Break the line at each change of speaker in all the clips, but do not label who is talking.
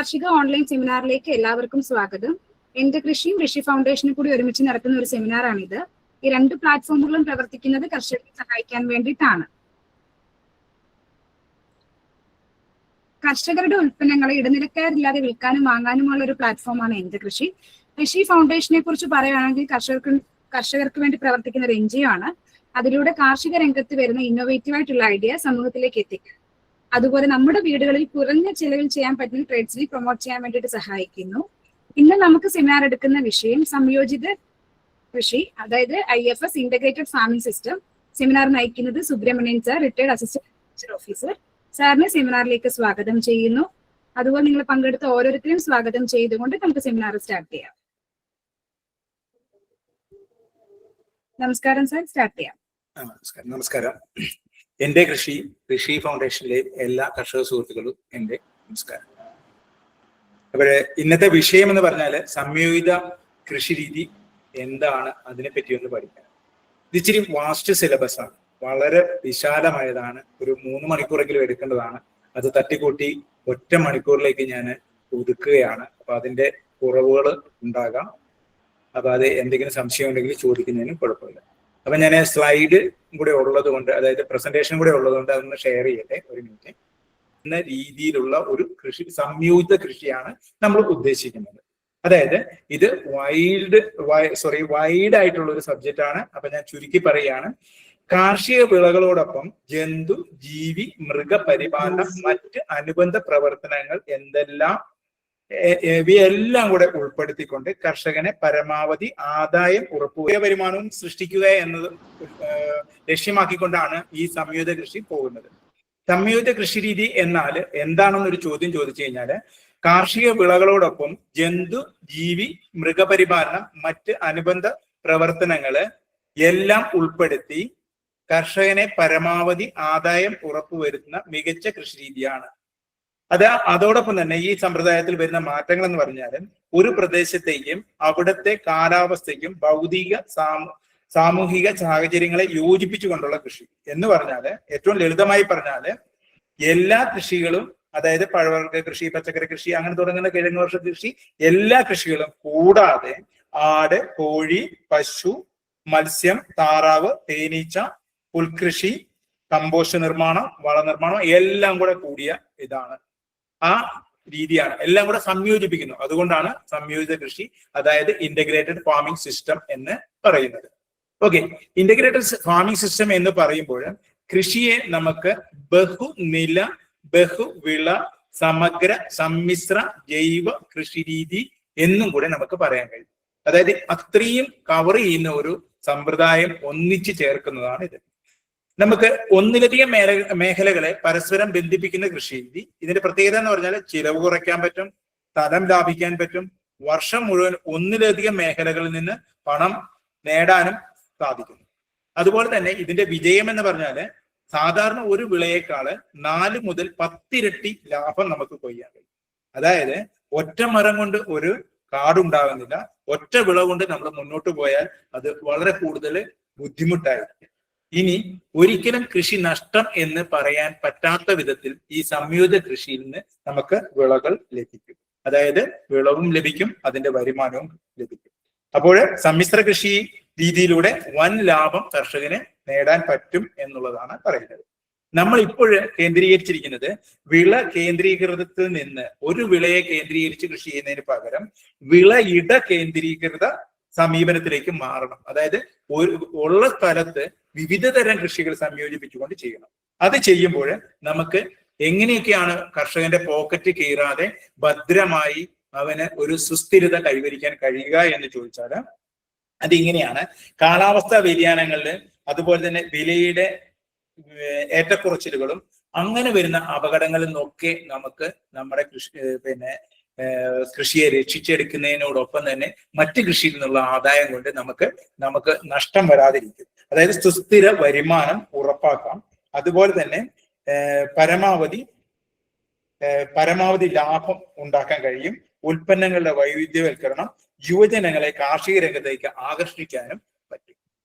കാർഷിക ഓൺലൈൻ സെമിനാറിലേക്ക് എല്ലാവർക്കും സ്വാഗതം. എന്റെ കൃഷിയും കൃഷി ഫൗണ്ടേഷനും കൂടി ഒരുമിച്ച് നടത്തുന്ന ഒരു സെമിനാറാണിത്. ഈ രണ്ട് പ്ലാറ്റ്ഫോമുകളും പ്രവർത്തിക്കുന്നത് കർഷകരെ സഹായിക്കാൻ വേണ്ടിയിട്ടാണ്. കർഷകരുടെ ഉൽപ്പന്നങ്ങളെ ഇടനിലക്കാരില്ലാതെ വിൽക്കാനും വാങ്ങാനുമുള്ള ഒരു പ്ലാറ്റ്ഫോമാണ് എന്റെ കൃഷി. കൃഷി ഫൗണ്ടേഷനെ കുറിച്ച് പറയുകയാണെങ്കിൽ കർഷകർക്ക് വേണ്ടി പ്രവർത്തിക്കുന്ന ഒരു NGO ആണ്. അതിലൂടെ കാർഷിക രംഗത്ത് വരുന്ന ഇന്നോവേറ്റീവ് ആയിട്ടുള്ള ഐഡിയ സമൂഹത്തിലേക്ക് എത്തിക്കുക. അതുപോലെ നമ്മുടെ വീടുകളിൽ കുറഞ്ഞ ചിലവിൽ ചെയ്യാൻ പറ്റുന്ന ട്രേഡ്സിനെ പ്രൊമോട്ട് ചെയ്യാൻ വേണ്ടിയിട്ട് സഹായിക്കുന്നു. ഇന്ന് നമുക്ക് സെമിനാർ എടുക്കുന്ന വിഷയം സംയോജിത കൃഷി, അതായത് IFS integrated farming system. Seminar നയിക്കുന്നത് Subramanian sir, retired assistant officer. സാറിനെ സെമിനാറിലേക്ക് സ്വാഗതം ചെയ്യുന്നു. അതുപോലെ നിങ്ങൾ പങ്കെടുത്ത ഓരോരുത്തരെയും സ്വാഗതം ചെയ്തുകൊണ്ട് നമുക്ക് സെമിനാർ സ്റ്റാർട്ട് ചെയ്യാം. നമസ്കാരം സാർ, സ്റ്റാർട്ട് ചെയ്യാം.
നമസ്കാരം. എന്റെ കൃഷി ഫൗണ്ടേഷനിലെ എല്ലാ കർഷക സുഹൃത്തുക്കളും എന്റെ നമസ്കാരം. അപ്പോഴേ ഇന്നത്തെ വിഷയം എന്ന് പറഞ്ഞാല് സംയോജിത കൃഷി രീതി എന്താണ്, അതിനെപ്പറ്റി ഒന്ന് പഠിക്കാം. ഇത് ഇച്ചിരി വാസ്റ്റ് സിലബസ് ആണ്, വളരെ വിശാലമായതാണ്. ഒരു 3 മണിക്കൂറെങ്കിലും എടുക്കേണ്ടതാണ്. അത് തട്ടിക്കൂട്ടി ഒറ്റ മണിക്കൂറിലേക്ക് ഞാൻ ഒതുക്കുകയാണ്. അപ്പൊ അതിന്റെ കുറവുകൾ ഉണ്ടാകാം. അപ്പൊ അത് എന്തെങ്കിലും സംശയം ഉണ്ടെങ്കിൽ ചോദിക്കുന്നതിന് കുഴപ്പമില്ല. അപ്പൊ ഞാൻ സ്ലൈഡ് കൂടെ ഉള്ളത് കൊണ്ട്, അതായത് പ്രസന്റേഷൻ കൂടെ ഉള്ളത് കൊണ്ട് അതൊന്ന് ഷെയർ ചെയ്യട്ടെ ഒരു മിനിറ്റ്. എന്ന രീതിയിലുള്ള ഒരു സംയോജിത കൃഷിയാണ് നമ്മൾ ഉദ്ദേശിക്കുന്നത്. അതായത് ഇത് വൈഡ് ആയിട്ടുള്ള ഒരു സബ്ജക്റ്റ് ആണ്. അപ്പൊ ഞാൻ ചുരുക്കി പറയുകയാണ്. കാർഷിക വിളകളോടൊപ്പം ജന്തു, ജീവി, മൃഗപരിപാലനം, മറ്റ് അനുബന്ധ പ്രവർത്തനങ്ങൾ എന്തെല്ലാം ഇവയെല്ലാം കൂടെ ഉൾപ്പെടുത്തിക്കൊണ്ട് കർഷകനെ പരമാവധി ആദായം വരുമാനവും സൃഷ്ടിക്കുക എന്നത് ലക്ഷ്യമാക്കിക്കൊണ്ടാണ് ഈ സംയോജിത കൃഷി പോകുന്നത്. സംയോജിത കൃഷി രീതി എന്നാൽ എന്താണെന്നൊരു ചോദ്യം ചോദിച്ചു കഴിഞ്ഞാല്, കാർഷിക വിളകളോടൊപ്പം ജന്തു, ജീവി, മൃഗപരിപാലനം, മറ്റ് അനുബന്ധ പ്രവർത്തനങ്ങള് എല്ലാം ഉൾപ്പെടുത്തി കർഷകനെ പരമാവധി ആദായം ഉറപ്പുവരുത്തുന്ന മികച്ച കൃഷി രീതിയാണ്. അതോടൊപ്പം തന്നെ ഈ സമ്പ്രദായത്തിൽ വരുന്ന മാറ്റങ്ങൾ എന്ന് പറഞ്ഞാൽ, ഒരു പ്രദേശത്തേക്കും അവിടുത്തെ കാലാവസ്ഥയ്ക്കും ഭൗതിക സാമൂഹിക സാഹചര്യങ്ങളെ യോജിപ്പിച്ചുകൊണ്ടുള്ള കൃഷി എന്ന് പറഞ്ഞാല്, ഏറ്റവും ലളിതമായി പറഞ്ഞാല്, എല്ലാ കൃഷികളും, അതായത് പഴവർഗ്ഗ കൃഷി, പച്ചക്കറി കൃഷി, അങ്ങനെ തുടങ്ങുന്ന കിഴങ്ങ് വർഷ കൃഷി, എല്ലാ കൃഷികളും കൂടാതെ ആട്, കോഴി, പശു, മത്സ്യം, താറാവ്, തേനീച്ച, പുൽകൃഷി, കമ്പോസ്റ്റ് നിർമ്മാണം, വളനിർമ്മാണം എല്ലാം കൂടെ കൂടിയ ഇതാണ്. ആ രീതിയാണ്, എല്ലാം കൂടെ സംയോജിപ്പിക്കുന്നു. അതുകൊണ്ടാണ് സംയോജിത കൃഷി, അതായത് ഇന്റഗ്രേറ്റഡ് ഫാമിംഗ് സിസ്റ്റം എന്ന് പറയുന്നത്. ഓക്കെ, ഇന്റഗ്രേറ്റഡ് ഫാമിംഗ് സിസ്റ്റം എന്ന് പറയുമ്പോൾ കൃഷിയെ നമുക്ക് ബഹുനില, ബഹുവിള, സമഗ്ര, സമ്മിശ്ര, ജൈവ കൃഷി രീതി എന്നും കൂടെ നമുക്ക് പറയാൻ കഴിയും. അതായത് അത്രയും കവർ ചെയ്യുന്ന ഒരു സമ്പ്രദായം ഒന്നിച്ചു ചേർക്കുന്നതാണ് ഇത്. നമുക്ക് ഒന്നിലധികം മേഖലകളെ പരസ്പരം ബന്ധിപ്പിക്കുന്ന കൃഷി രീതി. ഇതിന്റെ പ്രത്യേകത എന്ന് പറഞ്ഞാൽ ചിലവ് കുറയ്ക്കാൻ പറ്റും, സ്ഥലം ലാഭിക്കാൻ പറ്റും, വർഷം മുഴുവൻ ഒന്നിലധികം മേഖലകളിൽ നിന്ന് പണം നേടാനും സാധിക്കുന്നു. അതുപോലെ തന്നെ ഇതിന്റെ വിജയം എന്ന് പറഞ്ഞാല് സാധാരണ ഒരു വിളയേക്കാള് 4 മുതൽ 10 ഇരട്ടി ലാഭം നമുക്ക് കൊയ്യാൻ കഴിയും. അതായത് ഒറ്റ മരം കൊണ്ട് ഒരു കാടുണ്ടാകുന്നില്ല, ഒറ്റ വിള കൊണ്ട് നമ്മൾ മുന്നോട്ട് പോയാൽ അത് വളരെ കൂടുതൽ ബുദ്ധിമുട്ടായിരിക്കും. ഇനി ഒരിക്കലും കൃഷി നഷ്ടം എന്ന് പറയാൻ പറ്റാത്ത വിധത്തിൽ ഈ സംയോജിത കൃഷിയിൽ നിന്ന് നമുക്ക് വിളകൾ ലഭിക്കും. അതായത് വിളവും ലഭിക്കും, അതിന്റെ വരുമാനവും ലഭിക്കും. അപ്പോൾ സമ്മിശ്ര കൃഷി രീതിയിലൂടെ വൻ ലാഭം കർഷകന് നേടാൻ പറ്റും എന്നുള്ളതാണ് പറയുന്നത്. നമ്മൾ ഇപ്പോൾ കേന്ദ്രീകരിച്ചിരിക്കുന്നത് വിള കേന്ദ്രീകൃതത്തിൽ നിന്ന് ഒരു വിളയെ കേന്ദ്രീകരിച്ച് കൃഷി ചെയ്യുന്നതിന് പകരം വിളയിട കേന്ദ്രീകൃത സമീപനത്തിലേക്ക് മാറണം. അതായത് ഉള്ള സ്ഥലത്ത് വിവിധ തരം കൃഷികൾ സംയോജിപ്പിച്ചുകൊണ്ട് ചെയ്യണം. അത് ചെയ്യുമ്പോൾ നമുക്ക് എങ്ങനെയൊക്കെയാണ് കർഷകന്റെ പോക്കറ്റ് കീറാതെ ഭദ്രമായി അവന് ഒരു സുസ്ഥിരത കൈവരിക്കാൻ കഴിയുക എന്ന് ചോദിച്ചാൽ അതിങ്ങനെയാണ്. കാലാവസ്ഥാ വ്യതിയാനങ്ങളിൽ, അതുപോലെ തന്നെ വിലയുടെ ഏറ്റക്കുറച്ചിലുകളും അങ്ങനെ വരുന്ന അപകടങ്ങളിൽ നിന്നൊക്കെ നമുക്ക് നമ്മുടെ കൃഷിയെ രക്ഷിച്ചെടുക്കുന്നതിനോടൊപ്പം തന്നെ മറ്റ് കൃഷിയിൽ നിന്നുള്ള ആദായം കൊണ്ട് നമുക്ക് നഷ്ടം വരാതിരിക്കും. അതായത് സുസ്ഥിര വരുമാനം ഉറപ്പാക്കാം. അതുപോലെ തന്നെ പരമാവധി ലാഭം ഉണ്ടാക്കാൻ കഴിയും. ഉൽപ്പന്നങ്ങളുടെ വൈവിധ്യവൽക്കരണം യുവജനങ്ങളെ കാർഷിക രംഗത്തേക്ക് ആകർഷിക്കാനും പറ്റും.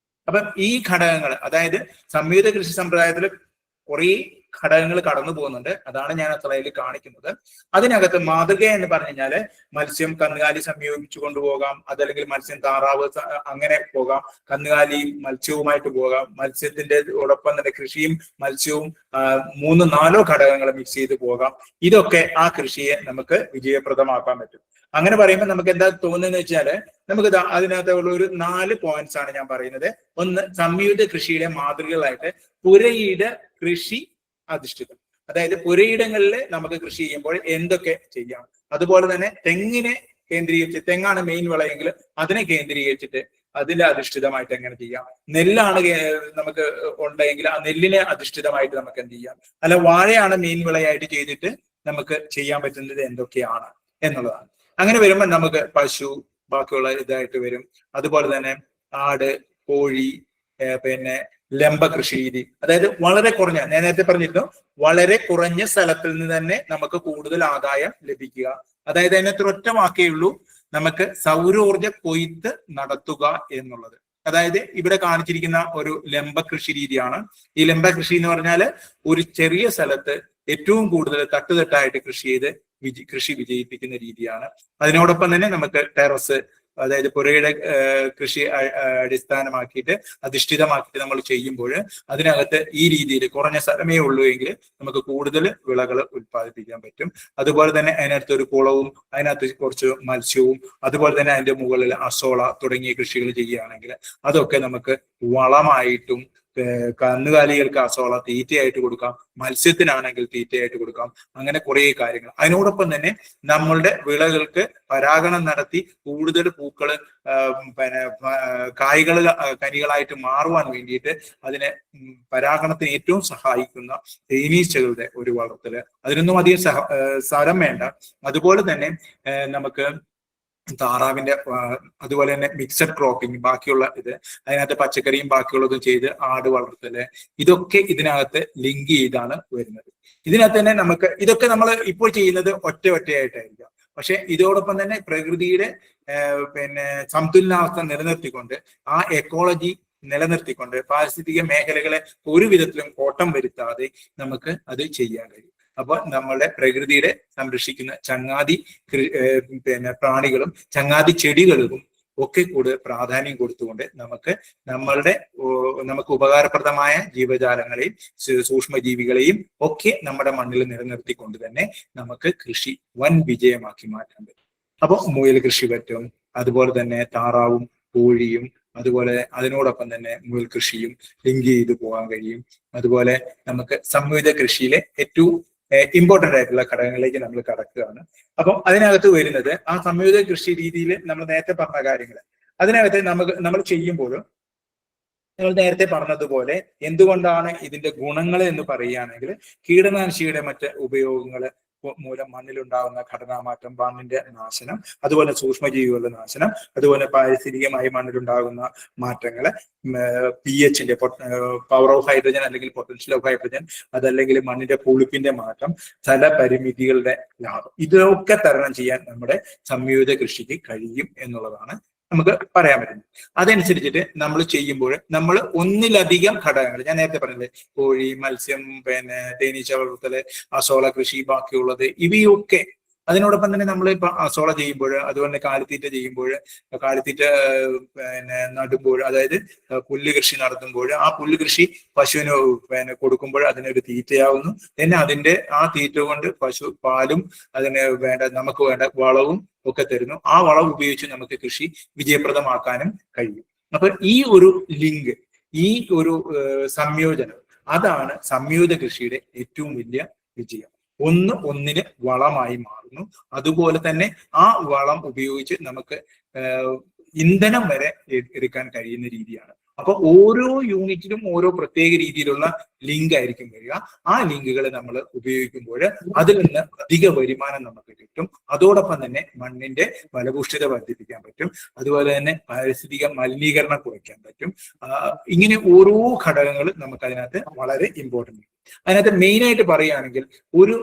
അപ്പം ഈ ഘടകങ്ങൾ, അതായത് സംയോജിത കൃഷി സമ്പ്രദായത്തിൽ കുറേ ഘടകങ്ങൾ കടന്നു പോകുന്നുണ്ട്. അതാണ് ഞാൻ ആ സ്ലൈഡിൽ കാണിക്കുന്നത്. അതിനകത്ത് മാതൃക എന്ന് പറഞ്ഞു കഴിഞ്ഞാല് മത്സ്യം കന്നുകാലി സംയോജിച്ചു കൊണ്ടുപോകാം, അതല്ലെങ്കിൽ മത്സ്യം താറാവ് അങ്ങനെ പോകാം, കന്നുകാലി മത്സ്യവുമായിട്ട് പോകാം, മത്സ്യത്തിന്റെ ഓടൊപ്പം തന്നെ കൃഷിയും മത്സ്യവും 3-4 ഘടകങ്ങൾ മിക്സ് ചെയ്ത് പോകാം. ഇതൊക്കെ ആ കൃഷിയെ നമുക്ക് വിജയപ്രദമാക്കാൻ പറ്റും. അങ്ങനെ പറയുമ്പോൾ നമുക്ക് എന്താ തോന്നുന്നത് വെച്ചാല് നമുക്ക് അതിനകത്തുള്ള ഒരു 4 പോയിന്റ്സ് ആണ് ഞാൻ പറയുന്നത്. ഒന്ന്, സംയോജിത കൃഷിയുടെ മാതൃകകളായിട്ട് പുരയിട കൃഷി അധിഷ്ഠിതം. അതായത് പുരയിടങ്ങളിൽ നമുക്ക് കൃഷി ചെയ്യുമ്പോൾ എന്തൊക്കെ ചെയ്യാം. അതുപോലെ തന്നെ തെങ്ങിനെ കേന്ദ്രീകരിച്ച്, തെങ്ങാണ് മെയിൻ വിളയെങ്കിൽ അതിനെ കേന്ദ്രീകരിച്ചിട്ട് അതിലെ അധിഷ്ഠിതമായിട്ട് എങ്ങനെ ചെയ്യാം. നെല്ലാണ് നമുക്ക് ഉണ്ടെങ്കിൽ ആ നെല്ലിനെ അധിഷ്ഠിതമായിട്ട് നമുക്ക് എന്ത് ചെയ്യാം. അല്ല വാഴയാണ് മെയിൻ വിളയായിട്ട് ചെയ്തിട്ട് നമുക്ക് ചെയ്യാൻ പറ്റുന്നത് എന്തൊക്കെയാണ് എന്നുള്ളതാണ്. അങ്ങനെ വരുമ്പോൾ നമുക്ക് പശു ബാക്കിയുള്ള ഇതായിട്ട് വരും. അതുപോലെ തന്നെ ആട്, കോഴി, പിന്നെ ലംബ കൃഷി രീതി, അതായത് വളരെ കുറഞ്ഞ, ഞാൻ നേരത്തെ പറഞ്ഞിരുന്നു, വളരെ കുറഞ്ഞ സ്ഥലത്തിൽ നിന്ന് തന്നെ നമുക്ക് കൂടുതൽ ആദായം ലഭിക്കുക. അതായത് അതിനകത്ത് ഒറ്റ വാക്കേ ഉള്ളൂ, നമുക്ക് സൗരോർജ കൊയ്ത്ത് നടത്തുക എന്നുള്ളത്. അതായത് ഇവിടെ കാണിച്ചിരിക്കുന്ന ഒരു ലംബ കൃഷി രീതിയാണ്. ഈ ലംബ കൃഷി എന്ന് പറഞ്ഞാൽ ഒരു ചെറിയ സ്ഥലത്ത് ഏറ്റവും കൂടുതൽ തട്ടുതട്ടായിട്ട് കൃഷി ചെയ്ത് കൃഷി വിജയിപ്പിക്കുന്ന രീതിയാണ്. അതിനോടൊപ്പം തന്നെ നമുക്ക് ടെറസ്, അതായത് പുരയുടെ കൃഷി അടിസ്ഥാനമാക്കിയിട്ട് അധിഷ്ഠിതമാക്കിയിട്ട് നമ്മൾ ചെയ്യുമ്പോൾ അതിനകത്ത് ഈ രീതിയിൽ കുറഞ്ഞ സ്ഥലമേ ഉള്ളൂ എങ്കിൽ നമുക്ക് കൂടുതൽ വിളകൾ ഉത്പാദിപ്പിക്കാൻ പറ്റും. അതുപോലെ തന്നെ അതിനകത്ത് ഒരു കുളവും അതിനകത്ത് കുറച്ച് മത്സ്യവും അതുപോലെ തന്നെ അതിന്റെ മുകളിൽ അസോള തുടങ്ങിയ കൃഷികൾ ചെയ്യുകയാണെങ്കിൽ അതൊക്കെ നമുക്ക് വളമായിട്ടും, കന്നുകാലികൾക്ക് അസോള തീറ്റയായിട്ട് കൊടുക്കാം, മത്സ്യത്തിനാണെങ്കിൽ തീറ്റയായിട്ട് കൊടുക്കാം. അങ്ങനെ കുറേ കാര്യങ്ങൾ. അതിനോടൊപ്പം തന്നെ നമ്മളുടെ വിളകൾക്ക് പരാഗണം നടത്തി കൂടുതൽ പൂക്കള് പിന്നെ കനികളായിട്ട് മാറുവാൻ വേണ്ടിയിട്ട് അതിനെ പരാഗണത്തിന് ഏറ്റവും സഹായിക്കുന്ന തേനീച്ചകളുടെ ഒരു വളർത്തല്. അതിനൊന്നും അധികം സ്ഥലം വേണ്ട. അതുപോലെ തന്നെ നമുക്ക് താറാവിന്റെ, അതുപോലെ തന്നെ മിക്സഡ് ക്രോപ്പിംഗ്, ബാക്കിയുള്ള ഇത് അതിനകത്ത് പച്ചക്കറിയും ബാക്കിയുള്ളതും ചെയ്ത് ആട് വളർത്തല്, ഇതൊക്കെ ഇതിനകത്ത് ലിങ്ക് ചെയ്താണ് വരുന്നത്. ഇതിനകത്ത് തന്നെ നമുക്ക് ഇതൊക്കെ നമ്മൾ ഇപ്പോൾ ചെയ്യുന്നത് ഒറ്റയായിട്ടായിരിക്കാം. പക്ഷെ ഇതോടൊപ്പം തന്നെ പ്രകൃതിയുടെ പിന്നെ സന്തുലനാവസ്ഥ നിലനിർത്തിക്കൊണ്ട്, ആ എക്കോളജി നിലനിർത്തിക്കൊണ്ട്, പാരിസ്ഥിതിക മേഖലകളെ ഒരു വിധത്തിലും കോട്ടം വരുത്താതെ നമുക്ക് അത് ചെയ്യാൻ കഴിയും. അപ്പൊ നമ്മളുടെ പ്രകൃതിയുടെ സംരക്ഷിക്കുന്ന ചങ്ങാതി പിന്നെ പ്രാണികളും ചങ്ങാതി ചെടികളും ഒക്കെ കൂടുതൽ പ്രാധാന്യം കൊടുത്തുകൊണ്ട് നമുക്ക് ഉപകാരപ്രദമായ ജീവജാലങ്ങളെയും സൂക്ഷ്മജീവികളെയും ഒക്കെ നമ്മുടെ മണ്ണിൽ നിലനിർത്തിക്കൊണ്ട് തന്നെ നമുക്ക് കൃഷി വൻ വിജയമാക്കി മാറ്റാൻ പറ്റും. അപ്പൊ മുയൽ കൃഷി പറ്റും, അതുപോലെ തന്നെ താറാവും കോഴിയും, അതുപോലെ അതിനോടൊപ്പം തന്നെ മുയൽ കൃഷിയും ലിങ്ക് ചെയ്ത് പോകാൻ കഴിയും. അതുപോലെ നമുക്ക് സംയോജിത കൃഷിയിലെ ഏറ്റവും ഇമ്പോർട്ടന്റ് ആയിട്ടുള്ള ഘടകങ്ങളിലേക്ക് നമ്മൾ കടക്കുകയാണ്. അപ്പം അതിനകത്ത് വരുന്നത് ആ സംയോജിത കൃഷി രീതിയിൽ നമ്മൾ നേരത്തെ പറഞ്ഞ കാര്യങ്ങൾ, അതിനകത്ത് നമ്മൾ ചെയ്യുമ്പോൾ നമ്മൾ നേരത്തെ പറഞ്ഞതുപോലെ എന്തുകൊണ്ടാണ് ഇതിന്റെ ഗുണങ്ങൾ എന്ന് പറയുകയാണെങ്കിൽ, കീടനാശിനിയുടെ മറ്റ് ഉപയോഗങ്ങൾ മൂലം മണ്ണിലുണ്ടാകുന്ന ഘടനാമാറ്റം, മണ്ണിന്റെ നാശനം, അതുപോലെ സൂക്ഷ്മജീവികളുടെ നാശനം, അതുപോലെ പാരിസ്ഥിതികമായി മണ്ണിലുണ്ടാകുന്ന മാറ്റങ്ങൾ, pH-ന്റെ പവർ ഓഫ് ഹൈഡ്രജൻ അല്ലെങ്കിൽ പൊട്ടൻഷ്യൽ ഓഫ് ഹൈഡ്രജൻ, അതല്ലെങ്കിൽ മണ്ണിന്റെ പുളിപ്പിന്റെ മാറ്റം, സ്ഥലപരിമിതികളുടെ ലാഭം, ഇതൊക്കെ തരണം ചെയ്യാൻ നമ്മുടെ സംയോജിത കൃഷിക്ക് കഴിയും എന്നുള്ളതാണ് നമുക്ക് പറയാൻ പറ്റുന്നത്. അതനുസരിച്ചിട്ട് നമ്മൾ ചെയ്യുമ്പോൾ നമ്മൾ ഒന്നിലധികം ഘടകങ്ങൾ, ഞാൻ നേരത്തെ പറഞ്ഞത് കോഴി, മത്സ്യം, പിന്നെ തേനീച്ച വളർത്തല്, അസോള കൃഷി, ബാക്കിയുള്ളത്, ഇവയൊക്കെ അതിനോടൊപ്പം തന്നെ നമ്മൾ ഇപ്പൊ അസോള ചെയ്യുമ്പോൾ, അതുപോലെ കാലിത്തീറ്റ ചെയ്യുമ്പോൾ, കാലിത്തീറ്റ പിന്നെ നടുമ്പോൾ, അതായത് പുല്ല് കൃഷി നടത്തുമ്പോൾ ആ പുല്ല് കൃഷി പശുവിന് പിന്നെ കൊടുക്കുമ്പോൾ അതിനൊരു തീറ്റയാവുന്നു. പിന്നെ അതിന്റെ ആ തീറ്റ കൊണ്ട് പശു പാലും അതിന് നമുക്ക് വേണ്ട വളവും ഒക്കെ തരുന്നു. ആ വളം ഉപയോഗിച്ച് നമുക്ക് കൃഷി വിജയപ്രദമാക്കാനും കഴിയും. അപ്പൊ ഈ ഒരു ലിങ്ക്, ഈ ഒരു സംയോജനം, അതാണ് സംയോജിത കൃഷിയുടെ ഏറ്റവും വലിയ വിജയം. ഒന്നിന് വളമായി മാറുന്നു. അതുപോലെ തന്നെ ആ വളം ഉപയോഗിച്ച് നമുക്ക് ഇന്ധനം വരെ എടുക്കാൻ കഴിയുന്ന രീതിയാണ്. അപ്പൊ ഓരോ യൂണിറ്റിലും ഓരോ പ്രത്യേക രീതിയിലുള്ള ലിങ്ക് ആയിരിക്കും വരിക. ആ ലിങ്കുകൾ നമ്മൾ ഉപയോഗിക്കുമ്പോൾ അതിൽ നിന്ന് അധിക വരുമാനം നമുക്ക് കിട്ടും. അതോടൊപ്പം തന്നെ മണ്ണിന്റെ ഫലഭൂഷ്ഠിത വർദ്ധിപ്പിക്കാൻ പറ്റും. അതുപോലെ തന്നെ പാരിസ്ഥിതിക മലിനീകരണം കുറയ്ക്കാൻ പറ്റും. ഇങ്ങനെ ഓരോ ഘടകങ്ങളും നമുക്ക് അതിനകത്ത് വളരെ ഇമ്പോർട്ടൻ്റ്. അതിനകത്ത് മെയിൻ ആയിട്ട് പറയുകയാണെങ്കിൽ ഒരു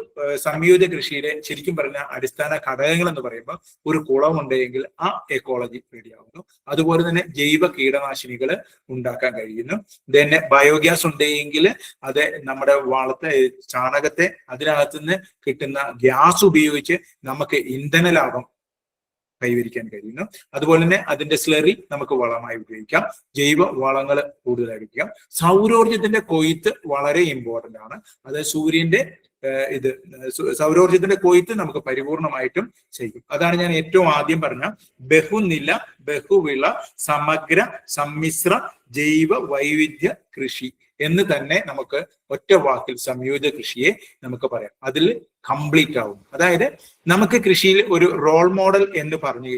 സംയോജിത കൃഷിയിലെ ശരിക്കും പറഞ്ഞ അടിസ്ഥാന ഘടകങ്ങൾ എന്ന് പറയുമ്പോൾ ഒരു കുളം ഉണ്ടെങ്കിൽ ആ എക്കോളജി റെഡിയാവുന്നു. അതുപോലെ തന്നെ ജൈവ കീടനാശിനികൾ ഉണ്ടാക്കാൻ കഴിയുന്നു. തന്നെ ബയോഗ്യാസ് ഉണ്ടെങ്കിൽ അത് നമ്മുടെ വളത്തെ ചാണകത്തെ അതിനകത്തുനിന്ന് കിട്ടുന്ന ഗ്യാസ് ഉപയോഗിച്ച് നമുക്ക് ഇന്ധന ലാഭം കൈവരിക്കാൻ കഴിയുന്നു. അതുപോലെ തന്നെ അതിന്റെ സ്ലറി നമുക്ക് വളമായി ഉപയോഗിക്കാം. ജൈവ വളങ്ങൾ കൂടുതലായി ഉപയോഗിക്കാം. സൗരോർജത്തിന്റെ കൊയ്ത്ത് വളരെ ഇമ്പോർട്ടന്റ് ആണ്. അത് സൂര്യന്റെ സൗരോർജത്തിന്റെ കൊയ്ത്ത് നമുക്ക് പരിപൂർണമായിട്ടും ചെയ്യും. അതാണ് ഞാൻ ഏറ്റവും ആദ്യം പറഞ്ഞ ബഹുനില ബഹുവിള സമഗ്ര സമ്മിശ്ര ജൈവ വൈവിധ്യ കൃഷി എന്ന് തന്നെ നമുക്ക് ഒറ്റ വാക്കിൽ സംയോജിത കൃഷിയെ നമുക്ക് പറയാം. അതിൽ കംപ്ലീറ്റ് ആവും. അതായത് നമുക്ക് കൃഷിയിൽ ഒരു റോൾ മോഡൽ എന്ന് പറഞ്ഞു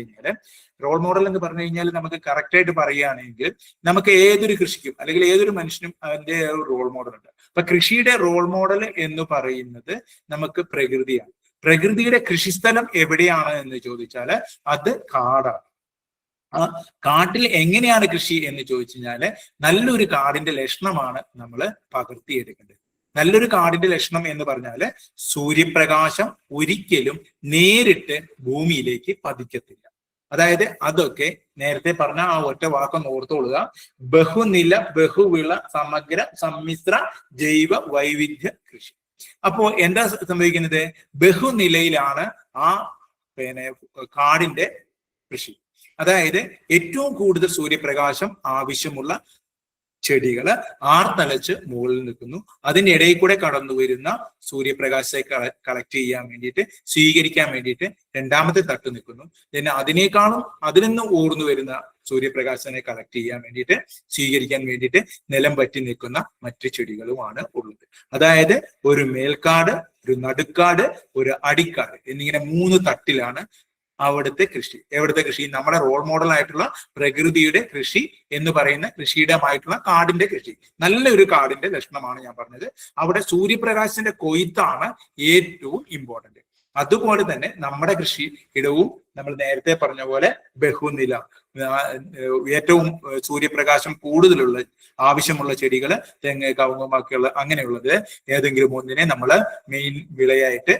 കഴിഞ്ഞാൽ നമുക്ക് കറക്റ്റ് ആയിട്ട് പറയുകയാണെങ്കിൽ നമുക്ക് ഏതൊരു കൃഷിക്കും അല്ലെങ്കിൽ ഏതൊരു മനുഷ്യനും അതിന്റെ ഒരു റോൾ മോഡൽ ഉണ്ട്. അപ്പൊ കൃഷിയുടെ റോൾ മോഡൽ എന്ന് പറയുന്നത് നമുക്ക് പ്രകൃതിയാണ്. പ്രകൃതിയുടെ കൃഷിസ്ഥലം എവിടെയാണ് എന്ന് ചോദിച്ചാൽ അത് കാടാണ്. ആ കാട്ടിൽ എങ്ങനെയാണ് കൃഷി എന്ന് ചോദിച്ചു കഴിഞ്ഞാല് നല്ലൊരു കാടിന്റെ ലക്ഷണമാണ് നമ്മൾ പകർത്തിയെടുക്കേണ്ടത്. നല്ലൊരു കാടിന്റെ ലക്ഷണം എന്ന് പറഞ്ഞാല് സൂര്യപ്രകാശം ഒരിക്കലും നേരിട്ട് ഭൂമിയിലേക്ക് പതിക്കത്തില്ല. അതായത് അതൊക്കെ നേരത്തെ പറഞ്ഞ ആ ഒറ്റ വാക്കൊന്ന് ഓർത്തോളുക. ബഹുനില ബഹുവിള സമഗ്ര സമ്മിശ്ര ജൈവ വൈവിധ്യ കൃഷി. അപ്പോ എന്താ സംഭവിക്കുന്നത്? ബഹുനിലയിലാണ് ആ കാടിന്റെ കൃഷി. അതായത് ഏറ്റവും കൂടുതൽ സൂര്യപ്രകാശം ആവശ്യമുള്ള ചെടികള് ആർത്തലച്ച് മുകളിൽ നിൽക്കുന്നു. അതിന്റെ ഇടയിൽ കൂടെ കടന്നു വരുന്ന സൂര്യപ്രകാശത്തെ കളക്ട് ചെയ്യാൻ വേണ്ടിയിട്ട്, സ്വീകരിക്കാൻ വേണ്ടിയിട്ട് രണ്ടാമത്തെ തട്ട് നിൽക്കുന്നു. പിന്നെ അതിൽ നിന്ന് ഊർന്നു വരുന്ന സൂര്യപ്രകാശത്തിനെ കളക്ട് ചെയ്യാൻ വേണ്ടിയിട്ട്, സ്വീകരിക്കാൻ വേണ്ടിയിട്ട് നിലം പറ്റി നിൽക്കുന്ന മറ്റു ചെടികളുമാണ് ഉള്ളത്. അതായത് ഒരു മേൽക്കാട്, ഒരു നടുക്കാട്, ഒരു അടിക്കാട് എന്നിങ്ങനെ 3 തട്ടിലാണ് അവിടുത്തെ കൃഷി. എവിടുത്തെ കൃഷി? നമ്മുടെ റോൾ മോഡൽ ആയിട്ടുള്ള പ്രകൃതിയുടെ കൃഷി എന്ന് പറയുന്ന കൃഷിയിടമായിട്ടുള്ള കാടിന്റെ കൃഷി. നല്ലൊരു കാടിന്റെ ലക്ഷണമാണ് ഞാൻ പറഞ്ഞത്. അവിടെ സൂര്യപ്രകാശത്തിന്റെ കൊയ്ത്താണ് ഏറ്റവും ഇമ്പോർട്ടന്റ്. അതുപോലെ തന്നെ നമ്മുടെ കൃഷി ഇടവും നമ്മൾ നേരത്തെ പറഞ്ഞ പോലെ ബഹുനില, ഏറ്റവും സൂര്യപ്രകാശം കൂടുതലുള്ള ആവശ്യമുള്ള ചെടികൾ, തെങ്ങ്, കവുങ്ങ്, ബാക്കിയുള്ള അങ്ങനെയുള്ളത് ഏതെങ്കിലും ഒന്നിനെ നമ്മൾ മെയിൻ വിളയായിട്ട്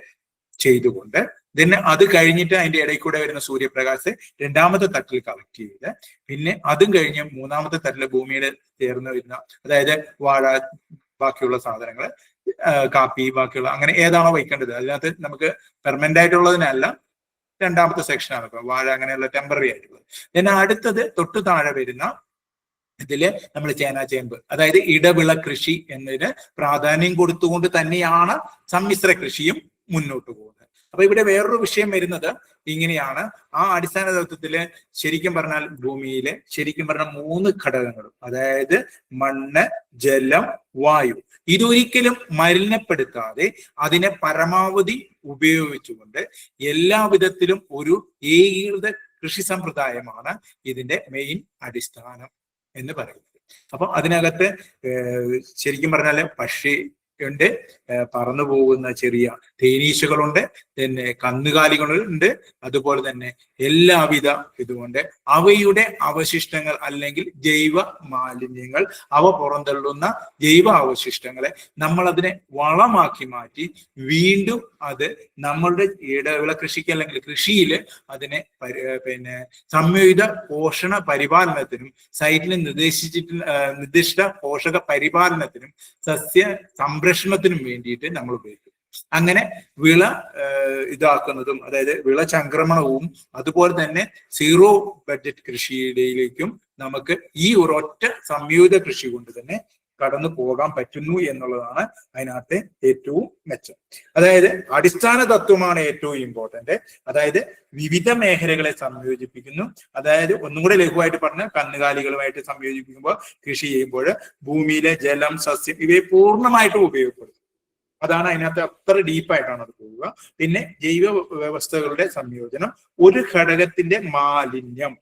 ചെയ്തുകൊണ്ട് പിന്നെ അത് കഴിഞ്ഞിട്ട് അതിന്റെ ഇടയിൽ കൂടെ വരുന്ന സൂര്യപ്രകാശത്തെ രണ്ടാമത്തെ തട്ടിൽ കളക്ട് ചെയ്ത് പിന്നെ അതും കഴിഞ്ഞ് 3-ാമത്തെ തട്ടിൽ ഭൂമിയുടെ ചേർന്ന് വരുന്ന, അതായത് വാഴ, ബാക്കിയുള്ള സാധനങ്ങൾ, കാപ്പി, ബാക്കിയുള്ള അങ്ങനെ ഏതാണോ വയ്ക്കേണ്ടത് അതിനകത്ത് നമുക്ക് പെർമനന്റ് ആയിട്ടുള്ളതിനല്ല 2-ാമത്തെ സെക്ഷനാണ് ഇപ്പൊ വാഴ, അങ്ങനെയുള്ള ടെമ്പററി ആയിട്ടുള്ളത്. പിന്നെ അടുത്തത് തൊട്ട് താഴെ വരുന്ന ഇതില് നമ്മൾ ചേന, ചേമ്പ്, അതായത് ഇടവിള കൃഷി എന്നതിന് പ്രാധാന്യം കൊടുത്തുകൊണ്ട് തന്നെയാണ് സമ്മിശ്ര കൃഷിയും മുന്നോട്ട് പോകുന്നത്. അപ്പൊ ഇവിടെ വേറൊരു വിഷയം വരുന്നത് ഇങ്ങനെയാണ്. ആ അടിസ്ഥാന തത്വത്തില് ശരിക്കും പറഞ്ഞാൽ ഭൂമിയിലെ ശരിക്കും പറഞ്ഞാൽ 3 ഘടകങ്ങളും, അതായത് മണ്ണ്, ജലം, വായു, ഇതൊരിക്കലും മലിനപ്പെടുത്താതെ അതിനെ പരമാവധി ഉപയോഗിച്ചുകൊണ്ട് എല്ലാ വിധത്തിലും ഒരു ഏകീകൃത കൃഷി സമ്പ്രദായമാണ് ഇതിന്റെ മെയിൻ അടിസ്ഥാനം എന്ന് പറയുന്നത്. അപ്പൊ അതിനകത്ത് ശരിക്കും പറഞ്ഞാല് പക്ഷി ഉണ്ട്, പറന്നു പോകുന്ന ചെറിയ തേനീച്ചകളുണ്ട്, പിന്നെ കന്നുകാലികളുണ്ട്, അതുപോലെ തന്നെ എല്ലാവിധ ഇതുകൊണ്ട് അവയുടെ അവശിഷ്ടങ്ങൾ അല്ലെങ്കിൽ ജൈവ മാലിന്യങ്ങൾ, അവ പുറന്തള്ളുന്ന ജൈവ അവശിഷ്ടങ്ങളെ നമ്മൾ അതിനെ വളമാക്കി മാറ്റി വീണ്ടും അത് നമ്മളുടെ ഇടവിള കൃഷിക്ക് അല്ലെങ്കിൽ കൃഷിയിൽ അതിനെ സംയോജിത പോഷണ പരിപാലനത്തിനും സൈറ്റിൽ നിർദ്ദിഷ്ട പോഷക പരിപാലനത്തിനും സസ്യ സംരക്ഷണത്തിനും വേണ്ടിയിട്ട് നമ്മൾ ഉപയോഗിക്കും. അങ്ങനെ വിള ഇതാക്കുന്നതും, അതായത് വിള സംക്രമണവും അതുപോലെ തന്നെ സീറോ ബഡ്ജറ്റ് കൃഷിയിലേക്കും നമുക്ക് ഈ ഒരൊറ്റ സംയോജിത കൃഷി കൊണ്ട് തന്നെ കടന്നു പോകാൻ പറ്റുന്നു എന്നുള്ളതാണ് അതിനകത്തെ ഏറ്റവും മെച്ചം. അതായത് അടിസ്ഥാന തത്വമാണ് ഏറ്റവും ഇമ്പോർട്ടന്റ്. അതായത് വിവിധ മേഖലകളെ സംയോജിപ്പിക്കുന്നു. അതായത് ഒന്നും കൂടെ ലഘുവായിട്ട് പറഞ്ഞ കന്നുകാലികളുമായിട്ട് സംയോജിപ്പിക്കുമ്പോൾ കൃഷി ചെയ്യുമ്പോൾ ഭൂമിയിലെ ജലം, സസ്യം ഇവയെ പൂർണ്ണമായിട്ടും ഉപയോഗപ്പെടുത്തും. അതാണ് അതിനകത്ത് അത്ര ഡീപ്പായിട്ടാണ് അത് പോവുക. പിന്നെ ജൈവ വ്യവസ്ഥകളുടെ സംയോജനം, ഒരു ഘടകത്തിന്റെ മാലിന്യം,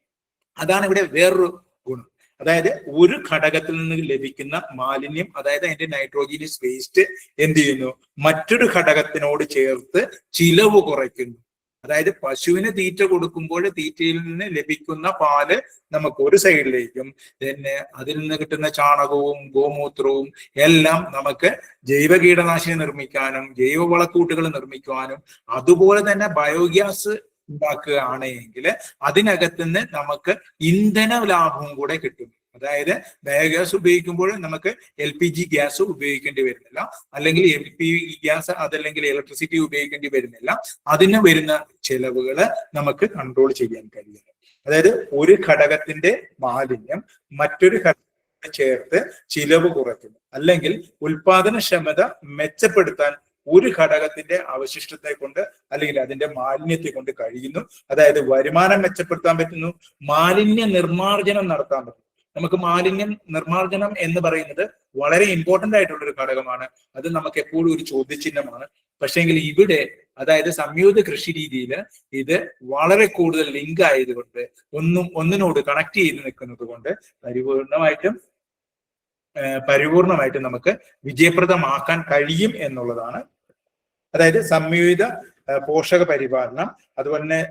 അതാണ് ഇവിടെ വേറൊരു ഗുണം. അതായത് ഒരു ഘടകത്തിൽ നിന്ന് ലഭിക്കുന്ന മാലിന്യം, അതായത് അതിന്റെ നൈട്രോജനസ് വേസ്റ്റ് എന്ത് ചെയ്യുന്നു, മറ്റൊരു ഘടകത്തിനോട് ചേർത്ത് ചിലവ് കുറയ്ക്കുന്നു. അതായത് പശുവിന് തീറ്റ കൊടുക്കുമ്പോൾ തീറ്റയിൽ നിന്ന് ലഭിക്കുന്ന പാല് നമുക്ക് ഒരു സൈഡിലേക്കും, പിന്നെ അതിൽ നിന്ന് കിട്ടുന്ന ചാണകവും ഗോമൂത്രവും എല്ലാം നമുക്ക് ജൈവ കീടനാശിനി നിർമ്മിക്കാനും ജൈവ വളക്കൂട്ടുകൾ നിർമ്മിക്കുവാനും അതുപോലെ തന്നെ ബയോഗ്യാസ് ഉണ്ടാക്കുകയാണെങ്കിൽ അതിനകത്തുനിന്ന് നമുക്ക് ഇന്ധന ലാഭവും കൂടെ കിട്ടും. അതായത് ബയോഗ്യാസ് ഉപയോഗിക്കുമ്പോൾ നമുക്ക് LPG ഗ്യാസ് ഉപയോഗിക്കേണ്ടി വരുന്നില്ല, അല്ലെങ്കിൽ LPG ഗ്യാസ് അതല്ലെങ്കിൽ ഇലക്ട്രിസിറ്റി ഉപയോഗിക്കേണ്ടി വരുന്നില്ല. അതിന് വരുന്ന ചെലവുകൾ നമുക്ക് കൺട്രോൾ ചെയ്യാൻ കഴിയുന്നു. അതായത് ഒരു ഘടകത്തിന്റെ മാലിന്യം മറ്റൊരു ഘടകത്തെ ചേർത്ത് ചിലവ് കുറയ്ക്കുന്നു, അല്ലെങ്കിൽ ഉൽപാദനക്ഷമത മെച്ചപ്പെടുത്താൻ ഒരു ഘടകത്തിന്റെ അവശിഷ്ടത്തെ കൊണ്ട് അല്ലെങ്കിൽ അതിന്റെ മാലിന്യത്തെ കൊണ്ട് കഴിയുന്നു. അതായത് വരുമാനം മെച്ചപ്പെടുത്താൻ പറ്റുന്നു, മാലിന്യ നിർമ്മാർജ്ജനം നടത്താൻ പറ്റും. നമുക്ക് മാലിന്യം നിർമ്മാർജ്ജനം എന്ന് പറയുന്നത് വളരെ ഇമ്പോർട്ടന്റ് ആയിട്ടുള്ള ഒരു ഘടകമാണ്. അത് നമുക്ക് എപ്പോഴും ഒരു ചോദ്യചിഹ്നമാണ്. പക്ഷേങ്കിൽ ഇവിടെ അതായത് സംയോജിത കൃഷി രീതിയിൽ ഇത് വളരെ കൂടുതൽ ലിങ്ക് ആയതുകൊണ്ട് ഒന്നിനോട് കണക്ട് ചെയ്ത് നിൽക്കുന്നത് കൊണ്ട് പരിപൂർണമായിട്ടും നമുക്ക് വിജയപ്രദമാക്കാൻ കഴിയും എന്നുള്ളതാണ്. അതായത് സംയോജിത പോഷക പരിപാലനം, അതുപോലെ തന്നെ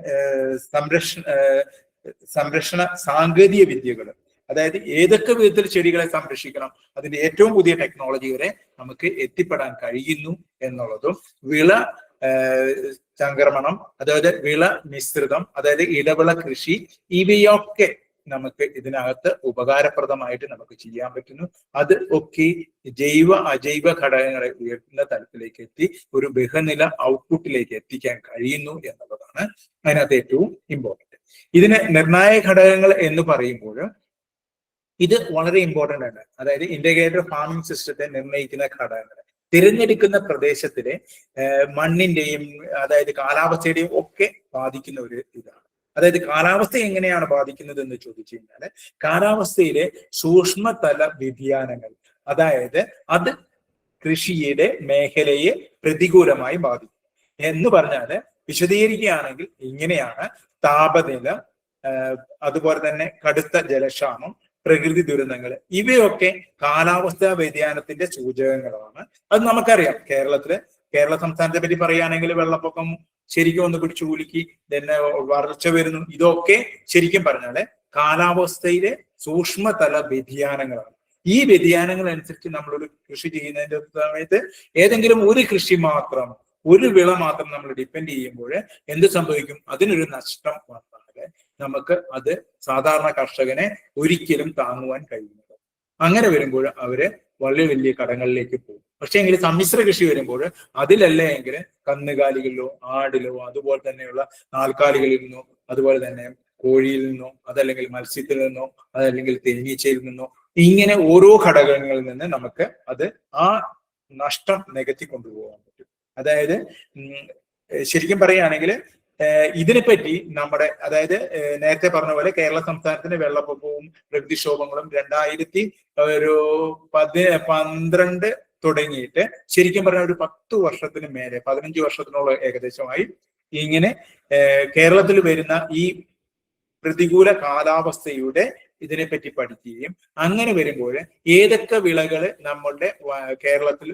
സംരക്ഷണ സാങ്കേതിക വിദ്യകൾ, അതായത് ഏതൊക്കെ വിധത്തിൽ ചെടികളെ സംരക്ഷിക്കണം അതിന്റെ ഏറ്റവും പുതിയ ടെക്നോളജി വരെ നമുക്ക് എത്തിപ്പെടാൻ കഴിയുന്നു എന്നുള്ളതും, വിള സംക്രമണം, അതായത് വിള മിശ്രിതം, അതായത് ഇടവിള കൃഷി, ഇവയൊക്കെ നമുക്ക് ഇതിനകത്ത് ഉപകാരപ്രദമായിട്ട് നമുക്ക് ചെയ്യാൻ പറ്റുന്നു. അത് ഒക്കെ ജൈവ അജൈവ ഘടകങ്ങളെ ഉയർത്തുന്ന തലത്തിലേക്ക് എത്തി ഒരു ബഹുനില ഔട്ട്പുട്ടിലേക്ക് എത്തിക്കാൻ കഴിയുന്നു എന്നുള്ളതാണ് അതിനകത്ത് ഏറ്റവും ഇമ്പോർട്ടന്റ്. ഇതിന് നിർണായക ഘടകങ്ങൾ എന്ന് പറയുമ്പോൾ ഇത് വളരെ ഇമ്പോർട്ടന്റ് ആണ്. അതായത് ഇന്റഗ്രേറ്റഡ് ഫാമിംഗ് സിസ്റ്റത്തെ നിർണ്ണയിക്കുന്ന ഘടകങ്ങൾ തിരഞ്ഞെടുക്കുന്ന പ്രദേശത്തിലെ മണ്ണിന്റെയും അതായത് കാലാവസ്ഥയുടെയും ഒക്കെ ബാധിക്കുന്ന ഒരു ഇതാണ്. അതായത് കാലാവസ്ഥ എങ്ങനെയാണ് ബാധിക്കുന്നത് എന്ന് ചോദിച്ചു കഴിഞ്ഞാൽ കാലാവസ്ഥയിലെ സൂക്ഷ്മതല വ്യതിയാനങ്ങൾ, അതായത് അത് കൃഷിയുടെ മേഖലയെ പ്രതികൂലമായി ബാധിക്കും എന്ന് പറഞ്ഞാൽ വിശദീകരിക്കുകയാണെങ്കിൽ ഇങ്ങനെയാണ്: താപനില, അതുപോലെ തന്നെ കടുത്ത ജലക്ഷാമം, പ്രകൃതി ദുരന്തങ്ങൾ, ഇവയൊക്കെ കാലാവസ്ഥാ വ്യതിയാനത്തിന്റെ സൂചകങ്ങളാണ്. അത് നമുക്കറിയാം. കേരള സംസ്ഥാനത്തെ പറ്റി പറയുകയാണെങ്കിൽ വെള്ളപ്പൊക്കം ശരിക്കും ഒന്ന് പിടിച്ചു കുലുക്കി, തന്നെ വരൾച്ച വരുന്നു. ഇതൊക്കെ ശരിക്കും പറഞ്ഞാല് കാലാവസ്ഥയിലെ സൂക്ഷ്മതല വ്യതിയാനങ്ങളാണ്. ഈ വ്യതിയാനങ്ങൾ അനുസരിച്ച് നമ്മളൊരു കൃഷി ചെയ്യുന്നതിന്റെ സമയത്ത് ഏതെങ്കിലും ഒരു കൃഷി മാത്രം, ഒരു വിള മാത്രം നമ്മൾ ഡിപ്പെൻഡ് ചെയ്യുമ്പോൾ എന്ത് സംഭവിക്കും? അതിനൊരു നഷ്ടം വന്നാൽ നമുക്ക് അത് സാധാരണ കർഷകനെ ഒരിക്കലും താങ്ങുവാൻ കഴിയുന്നത്. അങ്ങനെ വരുമ്പോൾ അവര് വളരെ വലിയ കടങ്ങളിലേക്ക് പോകും. പക്ഷേ എങ്കിൽ സമ്മിശ്ര കൃഷി വരുമ്പോൾ അതിലല്ല എങ്കിൽ കന്നുകാലികളിലോ ആടിലോ അതുപോലെ തന്നെയുള്ള നാൽക്കാലികളിൽ നിന്നോ അതുപോലെ തന്നെ കോഴിയിൽ നിന്നോ അതല്ലെങ്കിൽ മത്സ്യത്തിൽ നിന്നോ അതല്ലെങ്കിൽ തേനീച്ചയിൽ നിന്നോ ഇങ്ങനെ ഓരോ ഘടകങ്ങളിൽ നിന്ന് നമുക്ക് അത് ആ നഷ്ടം നികത്തി കൊണ്ടുപോകാൻ പറ്റും. അതായത് ശരിക്കും പറയുകയാണെങ്കിൽ ഇതിനെപ്പറ്റി നമ്മുടെ അതായത് നേരത്തെ പറഞ്ഞ പോലെ കേരള സംസ്ഥാനത്തിന്റെ വെള്ളപ്പൊക്കവും പ്രകൃതിക്ഷോഭങ്ങളും 2012 തുടങ്ങിയിട്ട് ശരിക്കും പറഞ്ഞ ഒരു 10 വർഷത്തിന് മേലെ 15 വർഷത്തിനോളം ഏകദേശമായി ഇങ്ങനെ കേരളത്തിൽ വരുന്ന ഈ പ്രതികൂല കാലാവസ്ഥയുടെ ഇതിനെപ്പറ്റി പഠിക്കുകയും അങ്ങനെ വരുമ്പോൾ ഏതൊക്കെ വിളകൾ നമ്മളുടെ കേരളത്തിൽ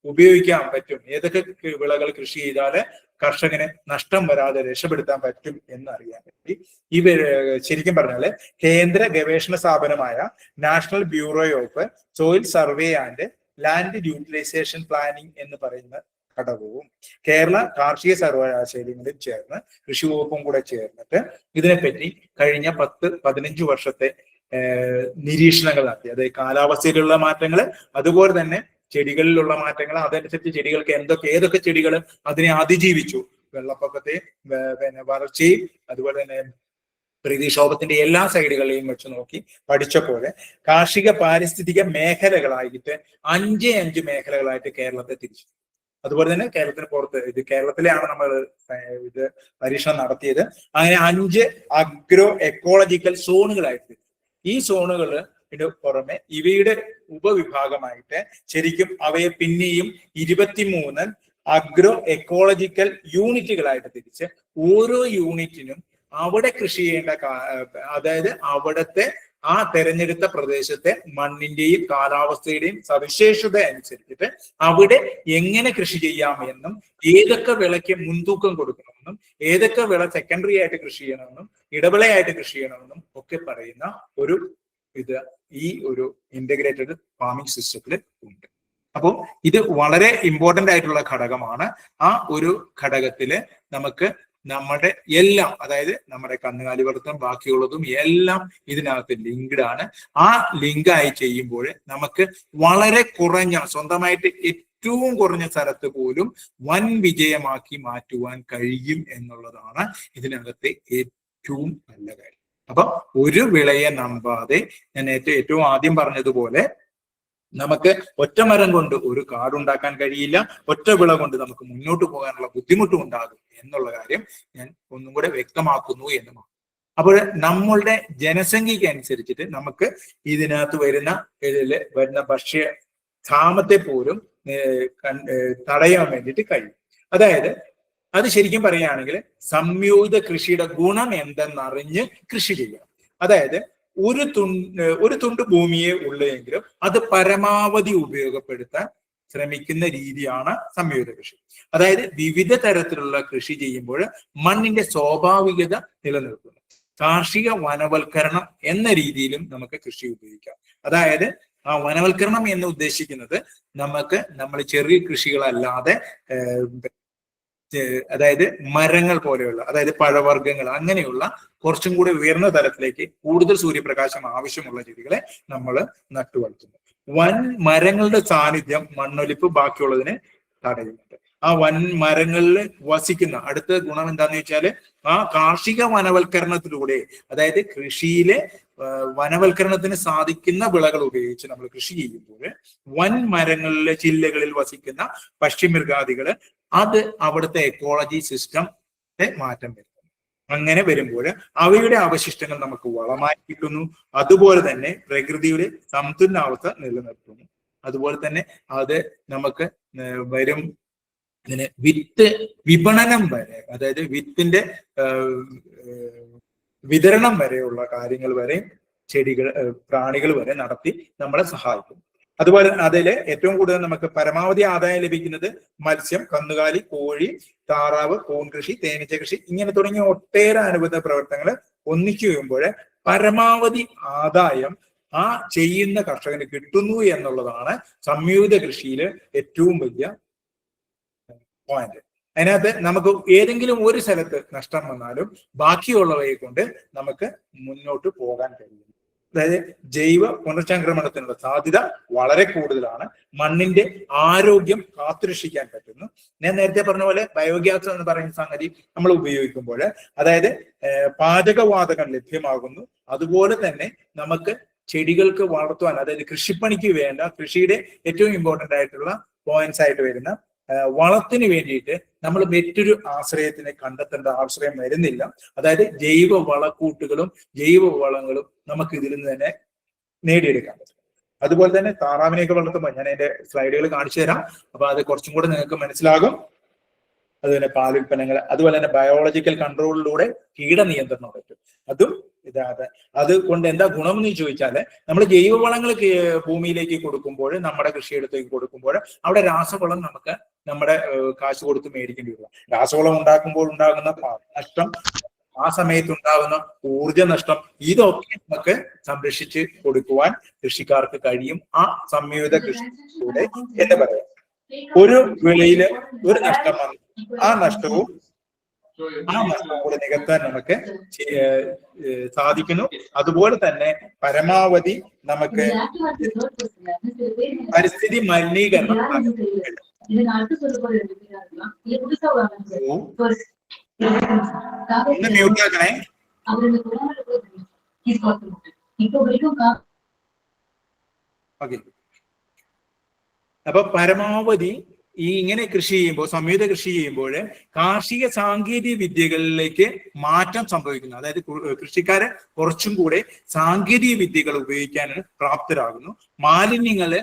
ഉപയോഗിക്കാൻ പറ്റും, ഏതൊക്കെ വിളകൾ കൃഷി ചെയ്താൽ കർഷകന് നഷ്ടം വരാതെ രക്ഷപ്പെടുത്താൻ പറ്റും എന്നറിയാൻ വേണ്ടി ശരിക്കും പറഞ്ഞാല് കേന്ദ്ര ഗവേഷണ സ്ഥാപനമായ national bureau of soil survey and land utilisation planning എന്ന് പറയുന്ന ഘടകവും കേരള കാർഷിക സർവകലാശാലയും ചേർന്ന് കൃഷി വകുപ്പും കൂടെ ചേർന്നിട്ട് ഇതിനെപ്പറ്റി കഴിഞ്ഞ 10-15 വർഷത്തെ നിരീക്ഷണങ്ങൾ നടത്തി. അതായത് കാലാവസ്ഥയിലുള്ള മാറ്റങ്ങൾ, അതുപോലെ തന്നെ ചെടികളിലുള്ള മാറ്റങ്ങൾ, അതനുസരിച്ച് ചെടികൾക്ക് ഏതൊക്കെ ചെടികൾ അതിനെ അതിജീവിച്ചു, വെള്ളപ്പൊക്കത്തെ വരൾച്ചയും അതുപോലെ തന്നെ പ്രകൃതിക്ഷോഭത്തിന്റെ എല്ലാ സൈഡുകളെയും വെച്ച് നോക്കി പഠിച്ചപ്പോൾ കാർഷിക പാരിസ്ഥിതിക മേഖലകളായിട്ട് 5 മേഖലകളായിട്ട് കേരളത്തെ തിരിച്ചു. അതുപോലെ തന്നെ കേരളത്തിന് പുറത്ത്, ഇത് കേരളത്തിലെയാണ് നമ്മൾ ഇത് പരീക്ഷണം നടത്തിയത്. അങ്ങനെ 5 അഗ്രോ എക്കോളജിക്കൽ സോണുകളായിട്ട് ഈ സോണുകൾ പുറമെ ഇവയുടെ ഉപവിഭാഗമായിട്ട് ശരിക്കും അവയെ പിന്നെയും 23 അഗ്രോ എക്കോളജിക്കൽ യൂണിറ്റുകളായിട്ട് തിരിച്ച്, ഓരോ യൂണിറ്റിനും അവിടെ കൃഷി ചെയ്യേണ്ട അതായത് അവിടുത്തെ ആ തെരഞ്ഞെടുത്ത പ്രദേശത്തെ മണ്ണിന്റെയും കാലാവസ്ഥയുടെയും സവിശേഷത അനുസരിച്ചിട്ട് അവിടെ എങ്ങനെ കൃഷി ചെയ്യാമെന്നും ഏതൊക്കെ വിളയ്ക്ക് മുൻതൂക്കം കൊടുക്കണമെന്നും ഏതൊക്കെ വിള സെക്കൻഡറി ആയിട്ട് കൃഷി ചെയ്യണമെന്നും ഇടവിളയായിട്ട് കൃഷി ചെയ്യണമെന്നും ഒക്കെ പറയുന്ന ഒരു ഇത് ഈ ഒരു ഇന്റഗ്രേറ്റഡ് ഫാമിംഗ് സിസ്റ്റത്തിൽ ഉണ്ട്. അപ്പോൾ ഇത് വളരെ ഇമ്പോർട്ടന്റ് ആയിട്ടുള്ള ഘടകമാണ്. ആ ഒരു ഘടകത്തില് നമുക്ക് നമ്മുടെ എല്ലാം, അതായത് നമ്മുടെ കന്നുകാലി വളർത്തലും ബാക്കിയുള്ളതും എല്ലാം ഇതിനകത്ത് ലിങ്ക്ഡ് ആണ്. ആ ലിങ്കായി ചെയ്യുമ്പോൾ നമുക്ക് വളരെ കുറഞ്ഞ, സ്വന്തമായിട്ട് ഏറ്റവും കുറഞ്ഞ സ്ഥലത്ത് പോലും വൻ വിജയമാക്കി മാറ്റുവാൻ കഴിയും എന്നുള്ളതാണ് ഇതിനകത്തെ ഏറ്റവും നല്ല കാര്യം. അപ്പൊ ഒരു വിളയെ നമ്പാതെ, ഞാൻ ഏറ്റവും ആദ്യം പറഞ്ഞതുപോലെ, നമുക്ക് ഒറ്റമരം കൊണ്ട് ഒരു കാടുണ്ടാക്കാൻ കഴിയില്ല, ഒറ്റ വിള കൊണ്ട് നമുക്ക് മുന്നോട്ട് പോകാനുള്ള ബുദ്ധിമുട്ടും ഉണ്ടാകും എന്നുള്ള കാര്യം ഞാൻ ഒന്നും കൂടെ വ്യക്തമാക്കുന്നു എന്നുമാണ്. അപ്പോൾ നമ്മളുടെ ജനസംഖ്യയ്ക്ക് അനുസരിച്ചിട്ട് നമുക്ക് ഇതിനകത്ത് വരുന്ന ഭക്ഷ്യ ക്ഷാമത്തെ പോലും തടയാൻ വേണ്ടിയിട്ട് കഴിയും. അതായത് അത് ശരിക്കും പറയുകയാണെങ്കിൽ സംയോജിത കൃഷിയുടെ ഗുണം എന്തെന്നറിഞ്ഞ് കൃഷി ചെയ്യാം. അതായത് ഒരു തുണ്ട് ഭൂമിയെ ഉള്ളെങ്കിലും അത് പരമാവധി ഉപയോഗപ്പെടുത്താൻ ശ്രമിക്കുന്ന രീതിയാണ് സംയോജിത കൃഷി. അതായത് വിവിധ തരത്തിലുള്ള കൃഷി ചെയ്യുമ്പോൾ മണ്ണിന്റെ സ്വാഭാവികത നിലനിൽക്കുന്നു. കാർഷിക വനവൽക്കരണം എന്ന രീതിയിലും നമുക്ക് കൃഷി ഉപയോഗിക്കാം. അതായത് ആ വനവൽക്കരണം എന്ന് ഉദ്ദേശിക്കുന്നത് നമ്മൾ ചെറിയ കൃഷികളല്ലാതെ അതായത് മരങ്ങൾ പോലെയുള്ള, അതായത് പഴവർഗ്ഗങ്ങൾ, അങ്ങനെയുള്ള കുറച്ചും കൂടി ഉയർന്ന തലത്തിലേക്ക് കൂടുതൽ സൂര്യപ്രകാശം ആവശ്യമുള്ള ചെടികളെ നമ്മൾ നട്ടുവളർത്തുന്നു. വൻ മരങ്ങളുടെ സാന്നിധ്യം മണ്ണൊലിപ്പ് ബാക്കിയുള്ളതിനെ തടയുന്നുണ്ട്. ആ വൻ മരങ്ങളിൽ വസിക്കുന്ന അടുത്ത ഗുണം എന്താന്ന് വെച്ചാൽ, ആ കാർഷിക വനവൽക്കരണത്തിലൂടെ, അതായത് കൃഷിയിലെ വനവൽക്കരണത്തിന് സാധിക്കുന്ന വിളകൾ ഉപയോഗിച്ച് നമ്മൾ കൃഷി ചെയ്യുമ്പോൾ വൻ മരങ്ങളിലെ ചില്ലകളിൽ വസിക്കുന്ന പക്ഷിമൃഗാദികള് അത് അവിടുത്തെ എക്കോളജി സിസ്റ്റത്തെ മാറ്റം വരുത്തുന്നു. അങ്ങനെ വരുമ്പോൾ അവയുടെ അവശിഷ്ടങ്ങൾ നമുക്ക് വളമായി കിട്ടുന്നു. അതുപോലെ തന്നെ പ്രകൃതിയുടെ സന്തുലനാവസ്ഥ നിലനിർത്തുന്നു. അതുപോലെ തന്നെ അത് നമുക്ക് വരും ഇതിന് വിത്ത് വിപണനം വരെ, അതായത് വിത്തിന്റെ വിതരണം വരെയുള്ള കാര്യങ്ങൾ വരെ ചെടികൾ, പ്രാണികൾ വരെ നടത്തി നമ്മളെ സഹായിക്കും. അതുപോലെ അതിൽ ഏറ്റവും കൂടുതൽ നമുക്ക് പരമാവധി ആദായം ലഭിക്കുന്നത് മത്സ്യം, കന്നുകാലി, കോഴി, താറാവ്, കൂൺ കൃഷി, തേനീച്ച കൃഷി, ഇങ്ങനെ തുടങ്ങിയ ഒട്ടേറെ അനുബന്ധ പ്രവർത്തനങ്ങൾ ഒന്നിച്ചു വരുമ്പോൾ പരമാവധി ആദായം ആ ചെയ്യുന്ന കർഷകന് കിട്ടുന്നു എന്നുള്ളതാണ് സംയോജിത കൃഷിയിൽ ഏറ്റവും വലിയ പോയിന്റ്. അതിനകത്ത് നമുക്ക് ഏതെങ്കിലും ഒരു സ്ഥലത്ത് നഷ്ടം വന്നാലും ബാക്കിയുള്ളവയെ കൊണ്ട് നമുക്ക് മുന്നോട്ട് പോകാൻ കഴിയും. അതായത് ജൈവ പുനർചംക്രമണത്തിനുള്ള സാധ്യത വളരെ കൂടുതലാണ്. മണ്ണിന്റെ ആരോഗ്യം കാത്തുരക്ഷിക്കാൻ പറ്റുന്നു. ഞാൻ നേരത്തെ പറഞ്ഞ പോലെ ബയോഗ്യാസ് എന്ന് പറയുന്ന സംഗതി നമ്മൾ ഉപയോഗിക്കുമ്പോൾ, അതായത് പാചകവാതകം ലഭ്യമാകുന്നു. അതുപോലെ തന്നെ നമുക്ക് ചെടികൾക്ക് വളർത്തുവാൻ, അതായത് കൃഷിപ്പണിക്ക് വേണ്ട, കൃഷിയുടെ ഏറ്റവും ഇമ്പോർട്ടന്റ് ആയിട്ടുള്ള പോയിന്റ്സ് ആയിട്ട് വരുന്ന വളത്തിന് വേണ്ടിയിട്ട് നമ്മൾ മറ്റൊരു ആശ്രയത്തിനെ കണ്ടെത്തേണ്ട ആശ്രയം വരുന്നില്ല. അതായത് ജൈവ വളക്കൂട്ടുകളും ജൈവ വളങ്ങളും നമുക്ക് ഇതിൽ നിന്ന് തന്നെ നേടിയെടുക്കാൻ പറ്റും. അതുപോലെ തന്നെ താറാവിനെയൊക്കെ വളർത്തുമ്പോൾ ഞാൻ അതിന്റെ സ്ലൈഡുകൾ കാണിച്ചു തരാം. അപ്പൊ അത് കുറച്ചും കൂടെ നിങ്ങൾക്ക് മനസ്സിലാകും. അതുപോലെ പാലുൽപ്പന്നങ്ങൾ, അതുപോലെ തന്നെ ബയോളജിക്കൽ കൺട്രോളിലൂടെ കീടനിയന്ത്രണം പറ്റും. അതും അതുകൊണ്ട് എന്താ ഗുണം എന്ന് ചോദിച്ചാൽ, നമ്മൾ ജൈവവളങ്ങൾ ഭൂമിയിലേക്ക് കൊടുക്കുമ്പോൾ, നമ്മുടെ കൃഷിയിടത്തേക്ക് കൊടുക്കുമ്പോൾ അവിടെ രാസവളം നമുക്ക് നമ്മുടെ കാശ് കൊടുത്ത് മേടിക്കേണ്ടി വരിക. രാസവളം ഉണ്ടാക്കുമ്പോൾ ഉണ്ടാകുന്ന നഷ്ടം, ആ സമയത്ത് ഉണ്ടാകുന്ന ഊർജ നഷ്ടം, ഇതൊക്കെ നമുക്ക് സംരക്ഷിച്ച് കൊടുക്കുവാൻ കൃഷിക്കാർക്ക് കഴിയും ആ സംയോജിത കൃഷിയിലൂടെ എന്ന് പറയാം. ഒരു വിളയില് ഒരു നഷ്ടം വന്നു, ആ നഷ്ടവും കൂടെ നികത്താൻ നമുക്ക് സാധിക്കുന്നു. അതുപോലെ തന്നെ പരമാവധി നമുക്ക് പരിസ്ഥിതി മലിനീകരണം ഒന്ന് മ്യൂട്ട് ആക്കണേ. ഓക്കെ. അപ്പൊ പരമാവധി ഇങ്ങനെ കൃഷി ചെയ്യുമ്പോൾ, സംയോജിത കൃഷി ചെയ്യുമ്പോൾ കാർഷിക സാങ്കേതിക വിദ്യകളിലേക്ക് മാറ്റം സംഭവിക്കുന്നു. അതായത് കൃഷിക്കാരെ കുറച്ചും കൂടെ സാങ്കേതിക വിദ്യകൾ ഉപയോഗിക്കാൻ പ്രാപ്തരാകുന്നു. മാലിന്യങ്ങള്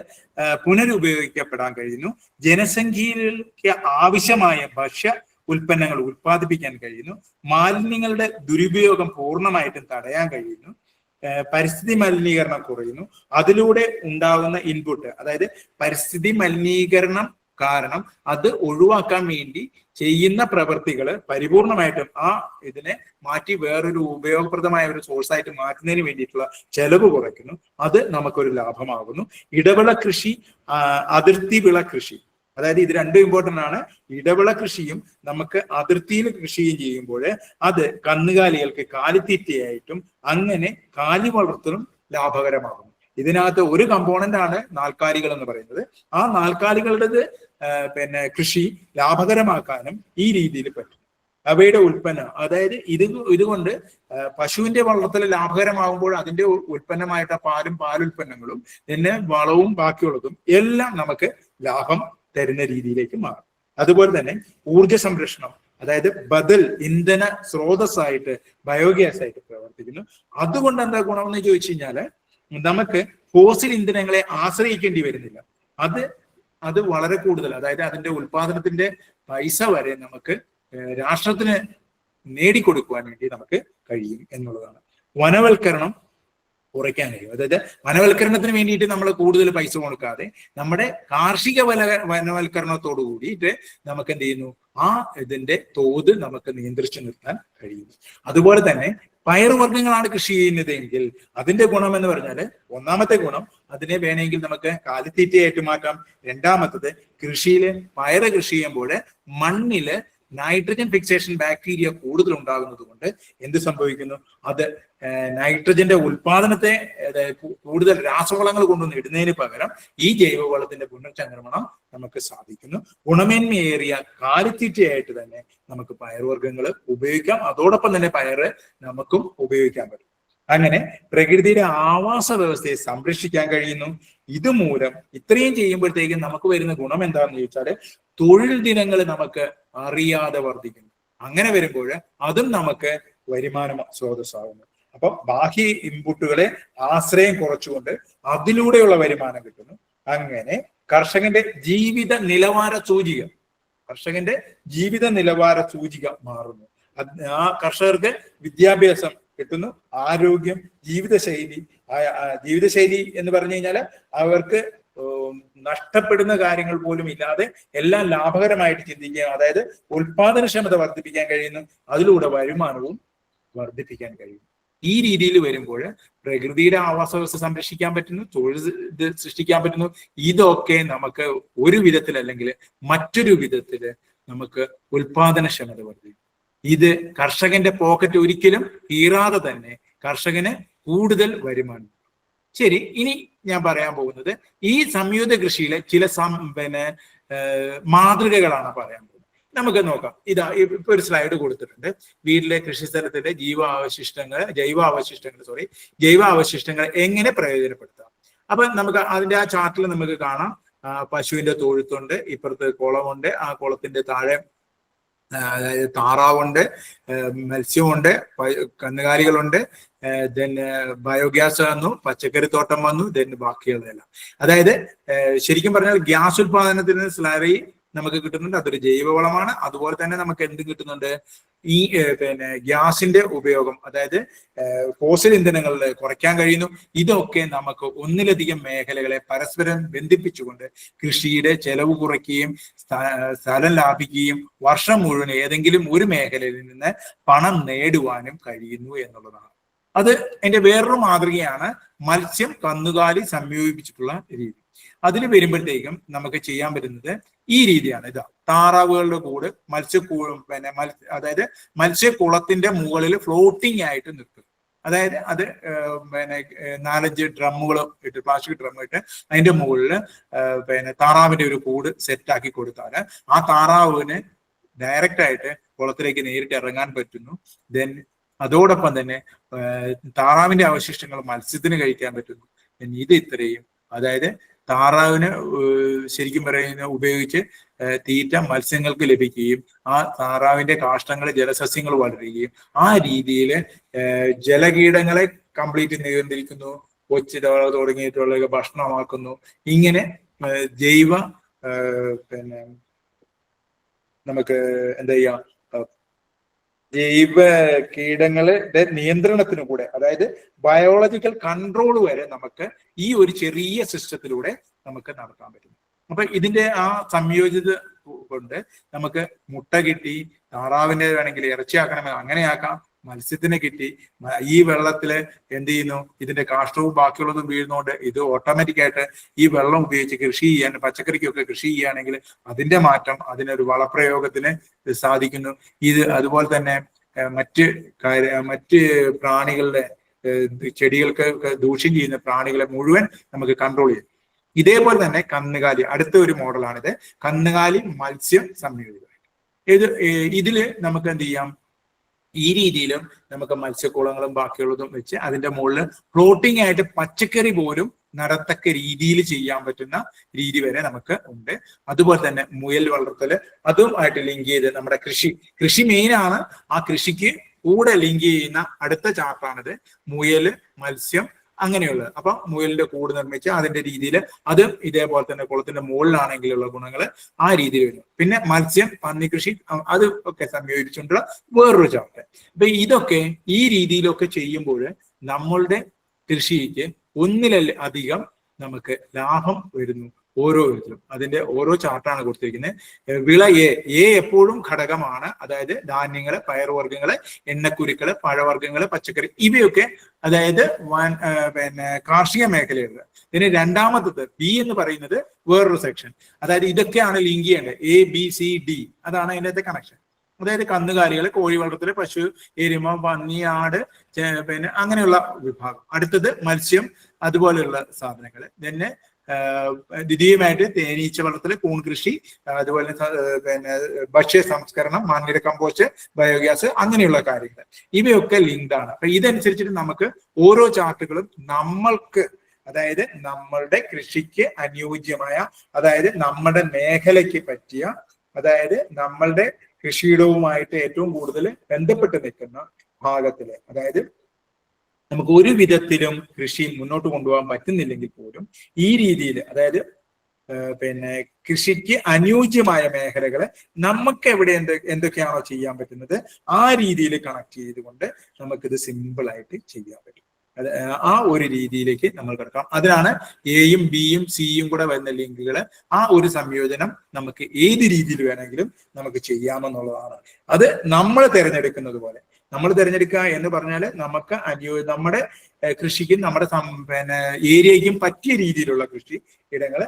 പുനരുപയോഗിക്കപ്പെടാൻ കഴിയുന്നു. ജനസംഖ്യയിലേക്ക് ആവശ്യമായ ഭക്ഷ്യ ഉൽപ്പന്നങ്ങൾ ഉൽപ്പാദിപ്പിക്കാൻ കഴിയുന്നു. മാലിന്യങ്ങളുടെ ദുരുപയോഗം പൂർണ്ണമായിട്ടും തടയാൻ കഴിയുന്നു. പരിസ്ഥിതി മലിനീകരണം കുറയുന്നു. അതിലൂടെ ഉണ്ടാകുന്ന ഇൻപുട്ട്, അതായത് പരിസ്ഥിതി മലിനീകരണം കാരണം അത് ഒഴിവാക്കാൻ വേണ്ടി ചെയ്യുന്ന പ്രവൃത്തികൾ പരിപൂർണമായിട്ടും ഇതിനെ മാറ്റി വേറൊരു ഉപയോഗപ്രദമായ ഒരു സോഴ്സായിട്ട് മാറ്റുന്നതിന് വേണ്ടിയിട്ടുള്ള ചെലവ് കുറയ്ക്കുന്നു. അത് നമുക്കൊരു ലാഭമാകുന്നു. ഇടവിള കൃഷി, അതിർത്തി വിള കൃഷി, അതായത് ഇത് രണ്ടും ഇമ്പോർട്ടന്റ് ആണ്. ഇടവിള കൃഷിയും നമുക്ക് അതിർത്തിയിൽ കൃഷിയും ചെയ്യുമ്പോൾ അത് കന്നുകാലികൾക്ക് കാലിത്തീറ്റയായിട്ടും അങ്ങനെ കാലി വളർത്തലും ലാഭകരമാകുന്നു. ഇതിനകത്ത് ഒരു കമ്പോണന്റ് ആണ് നാൽക്കാലികൾ എന്ന് പറയുന്നത്. ആ നാൽക്കാലികളുടെ കൃഷി ലാഭകരമാക്കാനും ഈ രീതിയിൽ പറ്റും. അവയുടെ ഉൽപ്പന്നം, അതായത് ഇതുകൊണ്ട് പശുവിന്റെ വളർത്തൽ ലാഭകരമാകുമ്പോൾ അതിന്റെ ഉൽപ്പന്നമായിട്ട് പാലും പാലുൽപ്പന്നങ്ങളും പിന്നെ വളവും ബാക്കിയുള്ളതും എല്ലാം നമുക്ക് ലാഭം തരുന്ന രീതിയിലേക്ക് മാറും. അതുപോലെ തന്നെ ഊർജ സംരക്ഷണം, അതായത് ബദൽ ഇന്ധന സ്രോതസ്സായിട്ട് ബയോഗ്യാസ് ആയിട്ട് പ്രവർത്തിക്കുന്നു. അതുകൊണ്ട് എന്താ ഗുണമെന്ന് ചോദിച്ചു കഴിഞ്ഞാല് നമുക്ക് ഫോസിൽ ഇന്ധനങ്ങളെ ആശ്രയിക്കേണ്ടി വരുന്നില്ല. അത് വളരെ കൂടുതൽ, അതായത് അതിന്റെ ഉൽപാദനത്തിന്റെ പൈസ വരെ നമുക്ക് രാഷ്ട്രത്തിന് നേടിക്കൊടുക്കുവാൻ വേണ്ടി നമുക്ക് കഴിയും എന്നുള്ളതാണ്. വനവൽക്കരണം കുറയ്ക്കാൻ കഴിയും. അതായത് വനവൽക്കരണത്തിന് വേണ്ടിയിട്ട് നമ്മൾ കൂടുതൽ പൈസ കൊടുക്കാതെ നമ്മുടെ കാർഷിക വനവൽക്കരണത്തോടു കൂടിയിട്ട് നമുക്ക് എന്ത് ചെയ്യുന്നു, ഇതിന്റെ തോത് നമുക്ക് നിയന്ത്രിച്ചു നിർത്താൻ കഴിയുന്നു. അതുപോലെ തന്നെ പയറുവർഗ്ഗങ്ങളാണ് കൃഷി ചെയ്യുന്നതെങ്കിൽ അതിന്റെ ഗുണം എന്ന് പറഞ്ഞാൽ, ഒന്നാമത്തെ ഗുണം അതിനെ വേണമെങ്കിൽ നമുക്ക് കാലിത്തീറ്റയായിട്ട് മാറ്റാം. രണ്ടാമത്തത് കൃഷിയിൽ പയറ് കൃഷി ചെയ്യുമ്പോൾ മണ്ണില് നൈട്രജൻ ഫിക്സേഷൻ ബാക്ടീരിയ കൂടുതൽ ഉണ്ടാകുന്നത് കൊണ്ട് എന്ത് സംഭവിക്കുന്നു, അത് നൈട്രജന്റെ ഉൽപാദനത്തെ കൂടുതൽ രാസവളങ്ങൾ കൊണ്ടുവന്ന് ഇടുന്നതിന് പകരം ഈ ജൈവവളത്തിന്റെ പുനർചംക്രമണം നമുക്ക് സാധിക്കുന്നു. ഗുണമേന്മയേറിയ കാലിത്തീറ്റയായിട്ട് തന്നെ നമുക്ക് പയർവർഗ്ഗങ്ങൾ ഉപയോഗിക്കാം. അതോടൊപ്പം തന്നെ പയറ് നമുക്കും ഉപയോഗിക്കാൻ പറ്റും. അങ്ങനെ പ്രകൃതിയുടെ ആവാസ വ്യവസ്ഥയെ സംരക്ഷിക്കാൻ കഴിയുന്നു. ഇതുമൂലം ഇത്രയും ചെയ്യുമ്പോഴത്തേക്കും നമുക്ക് വരുന്ന ഗുണം എന്താണെന്ന് ചോദിച്ചാല് തൊഴിൽ ദിനങ്ങൾ നമുക്ക് അറിയാതെ വർദ്ധിക്കുന്നു. അങ്ങനെ വരുമ്പോൾ അതും നമുക്ക് വരുമാന സ്രോതസ്സാകുന്നു. അപ്പൊ ബാഹ്യ ഇൻപുട്ടുകളെ ആശ്രയം കുറച്ചുകൊണ്ട് അതിലൂടെയുള്ള വരുമാനം കിട്ടുന്നു. അങ്ങനെ കർഷകന്റെ ജീവിത നിലവാര സൂചിക മാറുന്നു. ആ കർഷകർക്ക് വിദ്യാഭ്യാസം കിട്ടുന്നു, ആരോഗ്യം, ജീവിതശൈലി എന്ന് പറഞ്ഞു കഴിഞ്ഞാൽ അവർക്ക് നഷ്ടപ്പെടുന്ന കാര്യങ്ങൾ പോലും ഇല്ലാതെ എല്ലാം ലാഭകരമായിട്ട് ചിന്തിക്കുക, അതായത് ഉൽപാദനക്ഷമത വർദ്ധിപ്പിക്കാൻ കഴിയുന്നു. അതിലൂടെ വരുമാനവും വർദ്ധിപ്പിക്കാൻ കഴിയും. ഈ രീതിയിൽ വരുമ്പോൾ പ്രകൃതിയുടെ ആവാസ വ്യവസ്ഥ സംരക്ഷിക്കാൻ പറ്റുന്നു, തൊഴിൽ സൃഷ്ടിക്കാൻ പറ്റുന്നു. ഇതൊക്കെ നമുക്ക് ഒരു വിധത്തിൽ അല്ലെങ്കിൽ മറ്റൊരു വിധത്തില് നമുക്ക് ഉൽപാദനക്ഷമത വർദ്ധിക്കും. ഇത് കർഷകന്റെ പോക്കറ്റ് ഒരിക്കലും കീറാതെ തന്നെ കർഷകന് കൂടുതൽ വരുമാനം. ശരി, ഇനി ഞാൻ പറയാൻ പോകുന്നത് ഈ സംയുക്ത കൃഷിയിലെ ചില മാതൃകകളാണ് പറയാൻ പോകുന്നത്. നമുക്ക് നോക്കാം. ഇപ്പൊ ഒരു സ്ലൈഡ് കൊടുത്തിട്ടുണ്ട്. വീട്ടിലെ കൃഷിസ്ഥലത്തിന്റെ ജൈവാവശിഷ്ടങ്ങൾ എങ്ങനെ പ്രയോജനപ്പെടുത്താം. അപ്പൊ നമുക്ക് അതിന്റെ ആ ചാർട്ടിൽ നമുക്ക് കാണാം. പശുവിന്റെ തൊഴുത്തുണ്ട്, ഇപ്പുറത്ത് കുളമുണ്ട്, ആ കുളത്തിന്റെ താഴെ അതായത് താറാവുണ്ട്, മത്സ്യമുണ്ട്, കന്നുകാലികളുണ്ട്, ദെൻ ബയോഗ്യാസ് വന്നു, പച്ചക്കറിത്തോട്ടം വന്നു, ദെൻ ബാക്കിയുള്ളതെല്ലാം. അതായത് ശരിക്കും പറഞ്ഞാൽ ഗ്യാസ് ഉൽപാദനത്തിന് സ്ലറി നമുക്ക് കിട്ടുന്നുണ്ട്. അതൊരു ജൈവവളമാണ്. അതുപോലെ തന്നെ നമുക്ക് എന്ത് കിട്ടുന്നുണ്ട്, ഈ ഗ്യാസിന്റെ ഉപയോഗം, അതായത് ഫോസിൽ ഇന്ധനങ്ങളിൽ കുറയ്ക്കാൻ കഴിയുന്നു. ഇതൊക്കെ നമുക്ക് ഒന്നിലധികം മേഖലകളെ പരസ്പരം ബന്ധിപ്പിച്ചുകൊണ്ട് കൃഷിയുടെ ചെലവ് കുറയ്ക്കുകയും സ്ഥലം ലാഭിക്കുകയും വർഷം മുഴുവൻ ഏതെങ്കിലും ഒരു മേഖലയിൽ നിന്ന് പണം നേടുവാനും കഴിയുന്നു എന്നുള്ളതാണ്. അത് അതിന്റെ വേറൊരു മാതൃകയാണ് മത്സ്യം കന്നുകാലി സംയോജിപ്പിച്ചിട്ടുള്ള രീതി. അതിൽ വരുമ്പോഴത്തേക്കും നമുക്ക് ചെയ്യാൻ പറ്റുന്നത് ഈ രീതിയാണ്. ഇതാ താറാവുകളുടെ കൂട് അതായത് മത്സ്യക്കുളത്തിന്റെ മുകളിൽ ഫ്ലോട്ടിംഗ് ആയിട്ട് നിൽക്കും. അതായത് അത് 4-5 ഡ്രമ്മുകൾ ഇട്ട്, പ്ലാസ്റ്റിക് ഡ്രം ഇട്ട് അതിന്റെ മുകളിൽ താറാവിന്റെ ഒരു കൂട് സെറ്റാക്കി കൊടുത്താൽ ആ താറാവിന് ഡയറക്റ്റ് ആയിട്ട് കുളത്തിലേക്ക് നേരിട്ട് ഇറങ്ങാൻ പറ്റുന്നു. ദെൻ അതോടൊപ്പം തന്നെ താറാവിന്റെ അവശിഷ്ടങ്ങൾ മത്സ്യത്തിന് കഴിക്കാൻ പറ്റുന്നു. ഇത് ഇത്രയും, അതായത് താറാവിന് ശരിക്കും പറയുന്ന ഉപയോഗിച്ച് തീറ്റ മത്സ്യങ്ങൾക്ക് ലഭിക്കുകയും ആ താറാവിന്റെ കാഷ്ടങ്ങൾ ജലസസ്യങ്ങൾ വളരുകയും ആ രീതിയിൽ ജലകീടങ്ങളെ കംപ്ലീറ്റ് നിയന്ത്രിക്കുന്നു, കൊച്ചു തുടങ്ങിയിട്ടുള്ള ഭക്ഷണമാക്കുന്നു. ഇങ്ങനെ ജൈവ നമുക്ക് എന്താ ചെയ്യാം, ജൈവ കീടങ്ങളുടെ നിയന്ത്രണത്തിനു കൂടെ, അതായത് ബയോളജിക്കൽ കൺട്രോൾ വരെ നമുക്ക് ഈ ഒരു ചെറിയ സിസ്റ്റത്തിലൂടെ നമുക്ക് നടത്താൻ പറ്റും. അപ്പൊ ഇതിന്റെ ആ സംയോജിത കൊണ്ട് നമുക്ക് മുട്ട കിട്ടി, താറാവിന്റെ വേണമെങ്കിൽ ഇറച്ചിയാക്കണമെങ്കിൽ അങ്ങനെയാക്കാം, മത്സ്യത്തിനെ കിട്ടി. ഈ വെള്ളത്തില് എന്ത് ചെയ്യുന്നു, ഇതിന്റെ കാഷ്ടവും ബാക്കിയുള്ളതും വീഴുന്നതുകൊണ്ട് ഇത് ഓട്ടോമാറ്റിക് ആയിട്ട് ഈ വെള്ളം ഉപയോഗിച്ച് കൃഷി ചെയ്യാൻ, പച്ചക്കറിക്കൊക്കെ കൃഷി ചെയ്യുകയാണെങ്കിൽ അതിന്റെ മാറ്റം, അതിനൊരു വളപ്രയോഗത്തിന് സാധിക്കുന്നു. ഇത് അതുപോലെ തന്നെ മറ്റ് പ്രാണികളുടെ, ചെടികൾക്ക് ദൂഷ്യം ചെയ്യുന്ന പ്രാണികളെ മുഴുവൻ നമുക്ക് കൺട്രോൾ ചെയ്യും. ഇതേപോലെ തന്നെ കന്നുകാലി, അടുത്ത ഒരു മോഡലാണിത്. കന്നുകാലി മത്സ്യം സംയോജിതമായിട്ട് ഇതില് നമുക്ക് എന്ത് ചെയ്യാം, ഈ രീതിയിലും നമുക്ക് മത്സ്യക്കുളങ്ങളും ബാക്കിയുള്ളതും വെച്ച് അതിന്റെ മുകളിൽ ഫ്ലോട്ടിംഗ് ആയിട്ട് പച്ചക്കറി പോലും നടത്തക്ക രീതിയിൽ ചെയ്യാൻ പറ്റുന്ന രീതി വരെ നമുക്ക് ഉണ്ട്. അതുപോലെ തന്നെ മുയൽ വളർത്തല്, അതുമായിട്ട് ലിങ്ക് ചെയ്ത് നമ്മുടെ കൃഷി മെയിൻ ആണ്. ആ കൃഷിക്ക് കൂടെ ലിങ്ക് ചെയ്യുന്ന അടുത്ത ചാർട്ടാണിത്. മുയല്, മത്സ്യം അങ്ങനെയുള്ളത്. അപ്പൊ മുയലിന്റെ കൂട് നിർമ്മിച്ച് അതിന്റെ രീതിയിൽ അത് ഇതേപോലെ തന്നെ കുളത്തിന്റെ മുകളിലാണെങ്കിലുള്ള ഗുണങ്ങൾ ആ രീതിയിൽ വരും. പിന്നെ മത്സ്യം, പന്നിക്കൃഷി, അത് ഒക്കെ സംയോജിച്ചുകൊണ്ടുള്ള വേറൊരു ചാർട്ട്. അപ്പൊ ഇതൊക്കെ ഈ രീതിയിലൊക്കെ ചെയ്യുമ്പോൾ നമ്മളുടെ കൃഷിക്ക് ഒന്നിലധികം നമുക്ക് ലാഭം വരുന്നു ഓരോ വിധത്തിലും. അതിന്റെ ഓരോ ചാർട്ടാണ് കൊടുത്തിരിക്കുന്നത്. വിള എ എപ്പോഴും ഘടകമാണ്, അതായത് ധാന്യങ്ങള്, പയറുവർഗ്ഗങ്ങള്, എണ്ണക്കുരുക്കള്, പഴവർഗ്ഗങ്ങള്, പച്ചക്കറി, ഇവയൊക്കെ അതായത് കാർഷിക മേഖലയുള്ളത്. ഇതിന് രണ്ടാമത്തത് ബി എന്ന് പറയുന്നത് വേറൊരു സെക്ഷൻ, അതായത് ഇതൊക്കെയാണ് ലിങ്ക് ചെയ്യേണ്ടത്. ABCD, അതാണ് അതിൻ്റെ കണക്ഷൻ. അതായത് കന്നുകാലികൾ, കോഴി വളർത്തല്, പശു, എരുമ, പന്നി, ആട്, അങ്ങനെയുള്ള വിഭാഗം. അടുത്തത് മത്സ്യം, അതുപോലെയുള്ള സാധനങ്ങൾ. പിന്നെ ദ്വിതീയമായിട്ട് തേനീച്ച വളർത്തല്, കൂൺ കൃഷി, അതുപോലെ ഭക്ഷ്യ സംസ്കരണം, മാൻകിട കമ്പോസ്റ്റ്, ബയോഗ്യാസ്, അങ്ങനെയുള്ള കാര്യങ്ങൾ. ഇവയൊക്കെ ലിങ്ക്ഡ് ആണ്. അപ്പൊ ഇതനുസരിച്ചിട്ട് നമുക്ക് ഓരോ ചാർട്ടുകളും നമ്മൾക്ക്, അതായത് നമ്മളുടെ കൃഷിക്ക് അനുയോജ്യമായ, അതായത് നമ്മുടെ മേഖലയ്ക്ക് പറ്റിയ, അതായത് നമ്മളുടെ കൃഷിയിടവുമായിട്ട് ഏറ്റവും കൂടുതൽ ബന്ധപ്പെട്ട് നിൽക്കുന്ന ഭാഗത്തില്, അതായത് നമുക്ക് ഒരു വിധത്തിലും കൃഷി മുന്നോട്ട് കൊണ്ടുപോകാൻ പറ്റുന്നില്ലെങ്കിൽ പോലും ഈ രീതിയിൽ, അതായത് കൃഷിക്ക് അനുയോജ്യമായ മേഖലകളെ നമുക്ക് എവിടെ എന്തൊക്കെയാണോ ചെയ്യാൻ പറ്റുന്നത് ആ രീതിയിൽ കണക്ട് ചെയ്തുകൊണ്ട് നമുക്കിത് സിമ്പിൾ ആയിട്ട് ചെയ്യാൻ പറ്റും. ആ ഒരു രീതിയിലേക്ക് നമ്മൾ കിടക്കാം. അതിനാണ് എയും ബിയും സിയും കൂടെ വരുന്ന ലിങ്കുകള്. ആ ഒരു സംയോജനം നമുക്ക് ഏത് രീതിയിൽ വേണമെങ്കിലും നമുക്ക് ചെയ്യാമെന്നുള്ളതാണ്. അത് നമ്മൾ തിരഞ്ഞെടുക്കുന്നത് പോലെ. നമ്മൾ തിരഞ്ഞെടുക്കുക എന്ന് പറഞ്ഞാൽ നമുക്ക് നമ്മുടെ കൃഷിക്കും നമ്മുടെ ഏരിയയ്ക്കും പറ്റിയ രീതിയിലുള്ള കൃഷി ഇടങ്ങള്,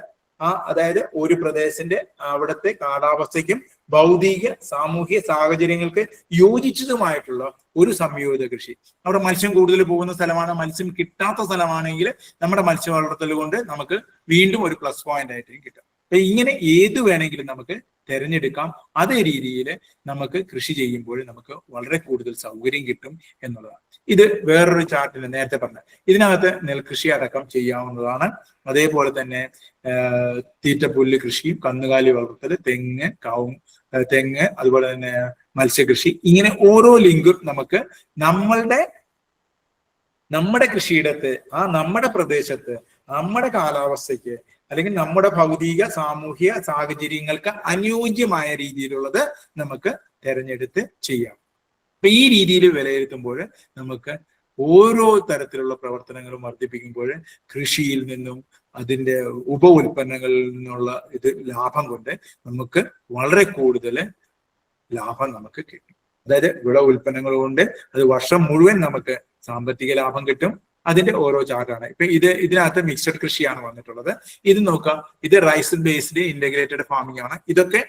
അതായത് ഒരു പ്രദേശത്തിന്റെ അവിടുത്തെ കാലാവസ്ഥയ്ക്കും ഭൗതിക സാമൂഹിക സാഹചര്യങ്ങൾക്ക് യോജിച്ചതുമായിട്ടുള്ള ഒരു സംയോജിത കൃഷി. അവിടെ മത്സ്യം കൂടുതൽ പോകുന്ന സ്ഥലമാണ്, മത്സ്യം കിട്ടാത്ത സ്ഥലമാണെങ്കിൽ നമ്മുടെ മത്സ്യ വളർത്തൽ കൊണ്ട് നമുക്ക് വീണ്ടും ഒരു പ്ലസ് പോയിന്റ് ആയിട്ട് കിട്ടും. അപ്പൊ ഇങ്ങനെ ഏത് വേണമെങ്കിലും നമുക്ക് തിരഞ്ഞെടുക്കാം. അതേ രീതിയിൽ നമുക്ക് കൃഷി ചെയ്യുമ്പോൾ നമുക്ക് വളരെ കൂടുതൽ സൗകര്യം കിട്ടും എന്നുള്ളതാണ്. ഇത് വേറൊരു ചാർട്ടിൽ നേരത്തെ പറഞ്ഞ ഇതിനകത്ത് നെൽകൃഷി അടക്കം ചെയ്യാവുന്നതാണ്. അതേപോലെ തന്നെ തീറ്റപ്പുല്ല് കൃഷിയും, കന്നുകാലി വളർത്തൽ, തെങ്ങ്, അതുപോലെ തന്നെ മത്സ്യകൃഷി, ഇങ്ങനെ ഓരോ ലിങ്കും നമുക്ക് നമ്മുടെ കൃഷിയിടത്ത്, നമ്മുടെ പ്രദേശത്ത്, നമ്മുടെ കാലാവസ്ഥയ്ക്ക് അല്ലെങ്കിൽ നമ്മുടെ ഭൗതിക സാമൂഹിക സാഹചര്യങ്ങൾക്ക് അനുയോജ്യമായ രീതിയിലുള്ളത് നമുക്ക് തിരഞ്ഞെടുത്ത് ചെയ്യാം. അപ്പൊ ഈ രീതിയിൽ വിലയിരുത്തുമ്പോൾ നമുക്ക് ഓരോ തരത്തിലുള്ള പ്രവർത്തനങ്ങളും വർദ്ധിപ്പിക്കുമ്പോൾ കൃഷിയിൽ നിന്നും അതിന്റെ ഉപ ഉൽപ്പന്നങ്ങളിൽ നിന്നുള്ള ലാഭം കൊണ്ട് നമുക്ക് വളരെ കൂടുതൽ ലാഭം നമുക്ക് കിട്ടും. അതായത് വിള ഉൽപ്പന്നങ്ങൾ കൊണ്ട് അത് വർഷം മുഴുവൻ നമുക്ക് സാമ്പത്തിക ലാഭം കിട്ടും. അതിന്റെ ഓരോ ചാർട്ടാണ്. ഇപ്പൊ ഇതിനകത്ത് മിക്സഡ് കൃഷിയാണ് വന്നിട്ടുള്ളത്. ഇത് നോക്കാം, ഇത് റൈസ് ബേസ്ഡ് ഇന്റഗ്രേറ്റഡ് ഫാമിംഗ് ആണ്. ഇതൊക്കെ